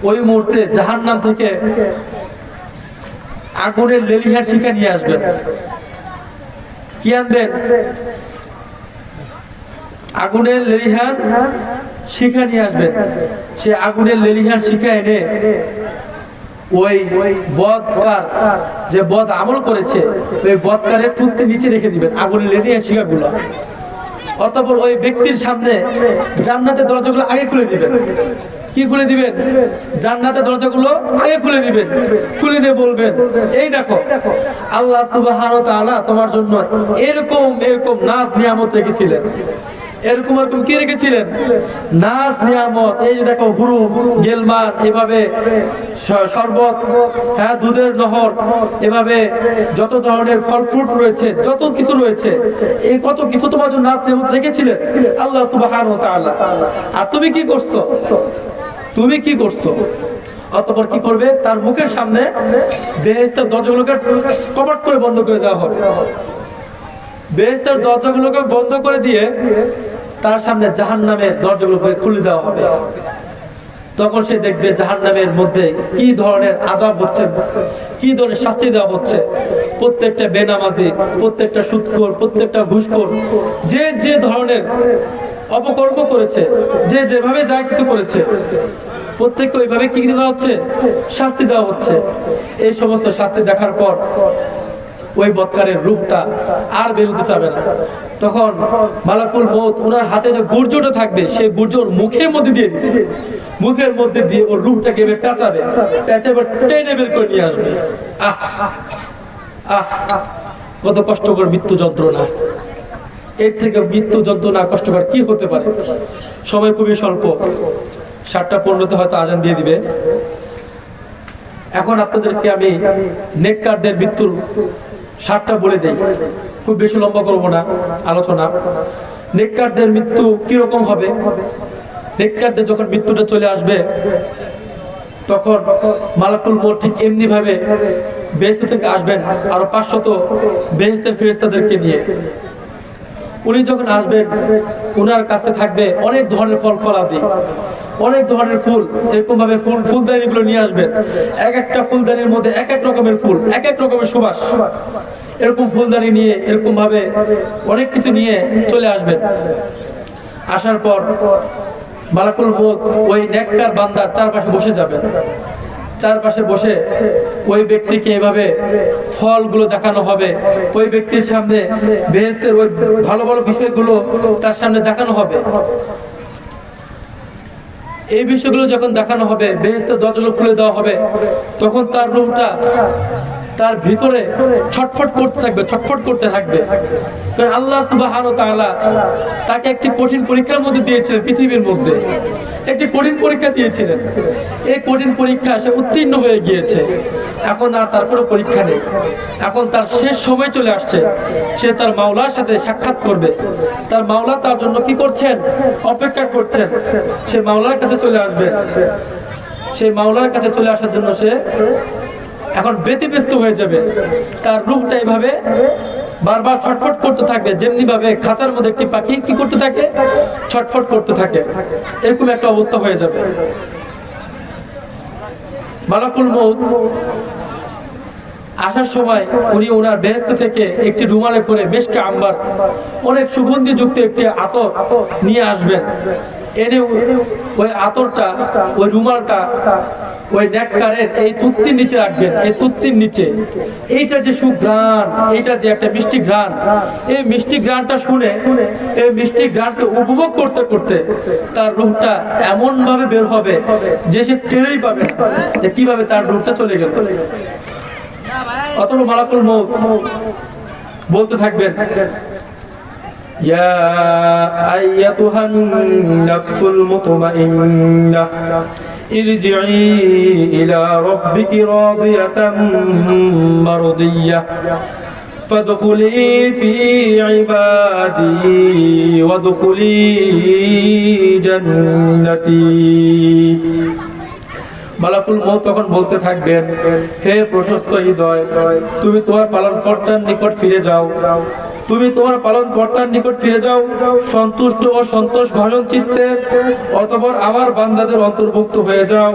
ওই মুহূর্তে জাহান্নাম থেকে আগুনের লেলিহান শিখা নিয়ে আসবেন। কি আনবেন? আগুনের লেলিহান শিখা নিয়ে আসবেন। সে আগুনের লেলিহান শিখা এনে ওই বদকার যে বদ আমল করেছে ওই বদকারের থুতনি নিচে রেখে দিবেন আগুনের লেলিহান শিখাগুলো। অতঃপর ওই ব্যক্তির সামনে জান্নাতের দরজাগুলো আগে খুলে দিবেন। কি খুলে দিবেন? জান্নাতের দরজাগুলো আগে খুলে দিবেন। খুলে দিয়ে বলবেন, এই দেখো আল্লাহ সুবহানাহু ওয়া তাআলা তোমার জন্য এরকম এরকম নাজ নিয়ামত রেখেছিলেন। এরকম এরকম কি রেখেছিলেন? নাজ নিয়ামত। এই যে দেখো হুরুম, গেলমান, এভাবে শরবত, হ্যাঁ দুধের নহর, এভাবে যত ধরনের ফল ফ্রুট রয়েছে, যত কিছু রয়েছে, এই কত কিছু তোমার জন্য নাজ নিয়ামত রেখেছিলেন আল্লাহ সুবহানাহু ওয়া তাআলা। আর তুমি কি করছো? তুমি কি করছো? অতঃপর কি করবে? তার মুখের সামনে বেহেশতের দরজাগুলোকে কপাট করে বন্ধ করে দেওয়া হবে। বেহেশতের দরজাগুলোকে বন্ধ করে দিয়ে তার সামনে জাহান্নামের দরজাগুলোকে খুলে দেওয়া হবে। তখন সে দেখবে জাহান্নামের মধ্যে কি ধরনের আযাব হচ্ছে, কি ধরনের শাস্তি দেওয়া হচ্ছে। প্রত্যেকটা বেনামাজি, প্রত্যেকটা সুদখোর, প্রত্যেকটা ঘুষখোর, যে যে ধরনের অপকর্ম করেছে, যে যেভাবে যা কিছু করেছে, প্রত্যেককে ওইভাবে কি দেওয়া হচ্ছে? শাস্তি দেওয়া হচ্ছে। এই সমস্ত শাস্তি দেখার পর ওই বদকারের রূপটা আর বের হতে চাবে না। তখন মালাকুল মউত ওনার হাতে যে গুর্জটা থাকবে সেই গুর্জর মুখের মধ্যে দিয়ে দিবে। মুখের মধ্যে দিয়ে ওর রূপটাকে পেঁচাবে, পেঁচাবে, টেনে বের করে নিয়ে আসবে। আহ আহ কত কষ্টকর মৃত্যু যন্ত্রণা! এর থেকে মৃত্যু যন্ত্রণা কষ্টকর কি হতে পারে? সময় খুবই স্বল্প, 7:15 হয়তো আজান দিয়ে দিবে। এখন আপনাদেরকে আমি নেককারদের মৃত্যুর 7টা বলে দেই, খুব বেশি লম্বা করবো না আলোচনা। নেককারদের মৃত্যু কিরকম হবে? নেককারদের যখন মৃত্যুটা চলে আসবে তখন মালাকুল মউত ঠিক এমনি ভাবে বেহেশত থেকে আসবেন আরো 500 বেহেশতের ফেরেশতাদেরকে নিয়ে। উনি যখন আসবেন উনার কাছে থাকবে অনেক ধরনের ফল ফলাদি, অনেক ধরনের ফুল, এরকম ভাবে ফুলদানিগুলো নিয়ে আসবেন। এক একটা ফুলদানির মধ্যে এক এক রকমের ফুল, এক এক রকমের সুবাস। এরকম ফুলদানি নিয়ে এরকম ভাবে অনেক কিছু নিয়ে চলে আসবেন। আসার পর মালাকুল মউত ওই নেককার বান্দার চারপাশে বসে যাবেন। চারপাশে বসে ওই ব্যক্তিকে এভাবে ফলগুলো দেখানো হবে। ওই ব্যক্তির সামনে বেহেশতের ওই ভালো ভালো বিষয়গুলো তার সামনে দেখানো হবে। এই বিষয়গুলো যখন দেখানো হবে, বেহেশতের দরজাগুলো খুলে দেওয়া হবে, তখন তার রূহটা তার ভিতরে ছটফট করতে থাকবে, ছটফট করতে থাকবে। কারণ আল্লাহ সুবহানাহু ওয়া তাআলা তাকে একটি কঠিন পরীক্ষার মধ্যে দিয়েছিলেন। পৃথিবীর মধ্যে একটি কঠিন পরীক্ষা দিয়েছিলেন। এই কঠিন পরীক্ষা সে উত্তীর্ণ হয়ে গিয়েছে। এখন আর তার কোনো পরীক্ষা নেই। এখন তার শেষ সময় চলে আসছে। সে তার মাওলার সাথে সাক্ষাৎ করবে। তার মাওলা তার জন্য কি করছেন? অপেক্ষা করছেন। সে মাওলার কাছে চলে আসবে। সেই মাওলার কাছে চলে আসার জন্য সে এখন ব্যতিব্যস্ত হয়ে যাবে। তার রূহটা এইভাবে বারবার ছটফট করতে থাকবে, যেমনি ভাবে খাঁচার মধ্যে একটি পাখি কি করতে থাকে? ছটফট করতে থাকে। এরকম একটা অবস্থা হয়ে যাবে। মালাকুল মউত আসার সময় উনি ওনার বেহেশত থেকে একটি রুমালে করে মেশকে আম্বার, অনেক সুগন্ধি যুক্ত একটি আতর নিয়ে আসবেন। এনে ওই আতরটা, ওই রুমালটা ওই নেককারের এই তুত্তির নিচে রাখবেন। এই তুত্তির নিচে এইটার যে সুঘ্রাণ, এইটার যে একটা মিষ্টি ঘ্রাণ, এই মিষ্টি ঘ্রাণটা শুনে এই মিষ্টি ঘ্রাণকে উপভোগ করতে করতে তার রূহটা এমন ভাবে বের হবে যে সে টেরই পাবে না যে কিভাবে তার রূহটা চলে গেল। অতঃপর মালাকুল মউত বলতে থাকবেন, ইয়া আইয়াতুহান নাফসুল মুতমাইন্নাহ ইরজিই ইলা রাব্বিকি রাদিয়াতাম মারদিয়াহ ফাদখুলি ফি ইবাদি ওয়াদখুলি জান্নাতি। মালাকুল মউত তখন বলতে থাকবেন, হে প্রশস্ত হৃদয়, তুমি তোমার পালনকর্তার নিকট ফিরে যাও। তুমি তোমার পালন কর্তার নিকট ফিরে যাও সন্তুষ্ট ও সন্তোষ ভাজন চিত্তে, অতঃপর আমার বান্দাদের অন্তর্ভুক্ত হয়ে যাও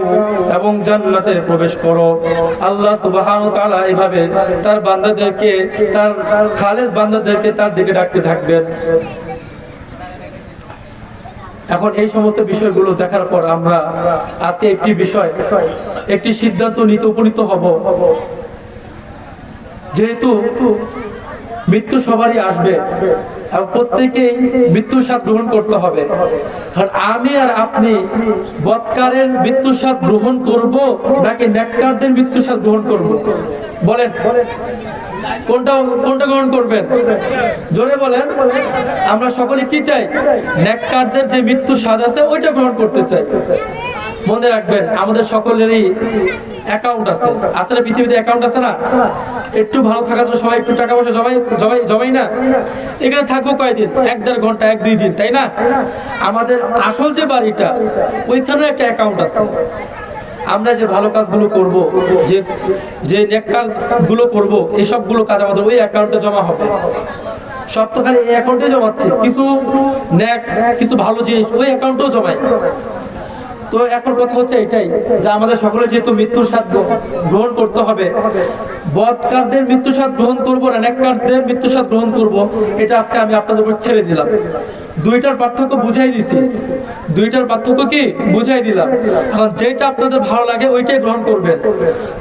এবং জান্নাতে প্রবেশ করো। আল্লাহ সুবহানাহু ওয়া তাআলা এভাবে তার বান্দাদেরকে, তার খালেস বান্দাদেরকে তার দিকে ডাকতে থাকবেন। এখন এই সমস্ত বিষয়গুলো দেখার পর আমরা আজকে একটি সিদ্ধান্ত নিতে উপনীত হব। যেহেতু মৃত্যু সবারই আসবে এবং প্রত্যেকেই মৃত্যুর স্বাদ গ্রহণ করতে হবে। আর আমি আর আপনি বৎকারের মৃত্যুর স্বাদ গ্রহণ করব নাকি নেককারদের মৃত্যুর স্বাদ গ্রহণ করব? বলেন কোনটা গ্রহণ করবেন? জোরে বলেন। আমরা সকলে কি চাই? নেককারদের যে মৃত্যুর স্বাদ আছে ওইটা গ্রহণ করতে চাই। মনে রাখবেন আমাদের সকলেরই অ্যাকাউন্ট আছে। আসলে পৃথিবীতে অ্যাকাউন্ট আছে না? একটু ভালো থাকার জন্য সবাই একটু টাকা পয়সা জমাই না? এখানে থাকবো কয়দিন? 1-1.5 ঘন্টা, 1-2 দিন, তাই না? আমাদের আসল যে বাড়িটা ওইখানে একটা অ্যাকাউন্ট আছে। আমরা যে ভালো কাজগুলো করব, যে নেক কাজগুলো করব, এই সবগুলো কাজ আমাদের ওই অ্যাকাউন্টে জমা হবে। সব তো খালি এই অ্যাকাউন্টে জমাচ্ছি, কিছু নেক, কিছু ভালো জিনিস ওই অ্যাকাউন্টেও জমাই। তো এখন কথা হচ্ছে এটাই যে আমাদের সকলে যেহেতু মৃত্যুর স্বাদ গ্রহণ করতে হবে, বৎকারদের মৃত্যুর স্বাদ গ্রহণ করবো না নেককারদের মৃত্যুর স্বাদ গ্রহণ করব, এটা আজকে আমি আপনাদের উপর ছেড়ে দিলাম। দুইটার পার্থক্য বুঝাই দিছি। দুইটার পার্থক্য কি বুঝাই দিলাম। এখন যেটা আপনাদের ভালো লাগে ওইটাই গ্রহণ করবেন।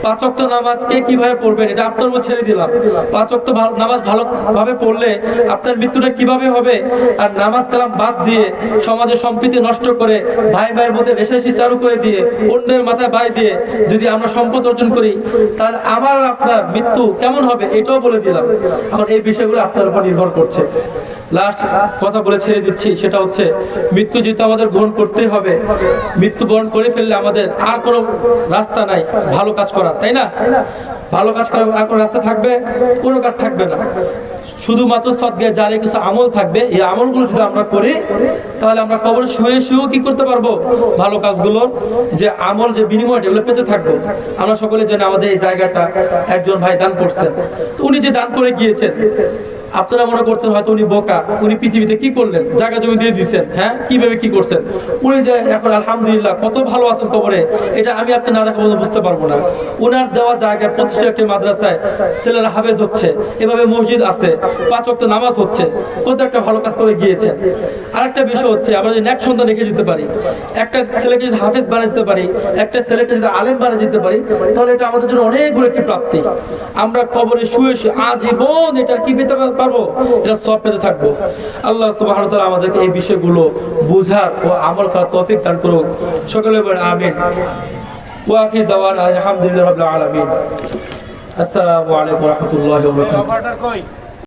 5 ওয়াক্ত নামাজ কে কিভাবে পড়বেন এটা আপনার উপর ছেড়ে দিলাম। 5 ওয়াক্ত নামাজ ভালোভাবে পড়লে আপনার মৃত্যুটা কিভাবে হবে, আর নামাজ কালাম বাদ দিয়ে সমাজে সম্প্রীতি নষ্ট করে ভাই ভাইয়ের মধ্যে রেশারেশি চালু করে দিয়ে অন্যের মাথায় বাড়ি দিয়ে যদি আমরা সম্পদ অর্জন করি তাহলে আমার আপনার মৃত্যু কেমন হবে এটাও বলে দিলাম। এখন এই বিষয়গুলো আপনার উপর নির্ভর করছে। লাস্ট কথা বলে ছেড়ে দিচ্ছি, সেটা হচ্ছে মৃত্যু যেহেতু আমাদের গ্রহণ করতেই হবে, মৃত্যুবরণ করে ফেললে আমাদের আর কোনো রাস্তা নাই ভালো কাজ করার, তাই না? ভালো কাজ করার আর কোনো রাস্তা থাকবে? কোনো কাজ থাকবে না। শুধুমাত্র সদগায়ে জারি কিছু আমল থাকবে। এই আমলগুলো যদি আমরা করি তাহলে আমরা কবরে শুয়েও কি করতে পারবো? ভালো কাজগুলোর যে আমল, যে বিনিময়টা, এগুলো পেতে থাকবো। আমরা সকলে জানি আমাদের এই জায়গাটা একজন ভাই দান করছেন। তো উনি যে দান করে গিয়েছেন, আপনারা মনে করছেন হয়তো উনি বোকা, উনি পৃথিবীতে কি করলেন? জায়গা জমি দিয়ে দিচ্ছেন। হ্যাঁ, কিভাবে কি করছেন? উনি যে এখন আলহামদুলিল্লাহ কত ভালো আছেন কবরে, এটা আমি আপনি না দেখা পর্যন্ত বুঝতে পারবো না। উনার দেওয়া জায়গায় প্রতিষ্ঠা একটি মাদ্রাসায় ছেলেরা হাফেজ হচ্ছে, এভাবে মসজিদ আছে, 5 ওয়াক্ত নামাজ হচ্ছে, কত একটা ভালো কাজ করে গিয়েছেন। আরেকটা বিষয় হচ্ছে আমরা যদি নেক সন্তান রেখে যেতে পারি, একটা ছেলেকে যদি হাফেজ বানিয়ে দিতে পারি, একটা ছেলেকে যদি আলেম বানিয়ে যেতে পারি, তাহলে এটা আমাদের জন্য অনেক বড় একটি প্রাপ্তি। আমরা কবরে শুয়ে আজীবন এটার কি পেতে পারবো? এটা সব পেতে থাকবো। আল্লাহ সুবহানাহু ওয়া তাআলা আমাদেরকে এই বিষয়গুলো বুঝার ও আমল করার তৌফিক দান করুক। সকলে বলেন আমিন। ওয়া আখির দাওয়ানা আলহামদুলিল্লাহি রাব্বিল আলামিন। আসসালামু আলাইকুম ওয়া রাহমাতুল্লাহি ওয়া বারাকাতুহু।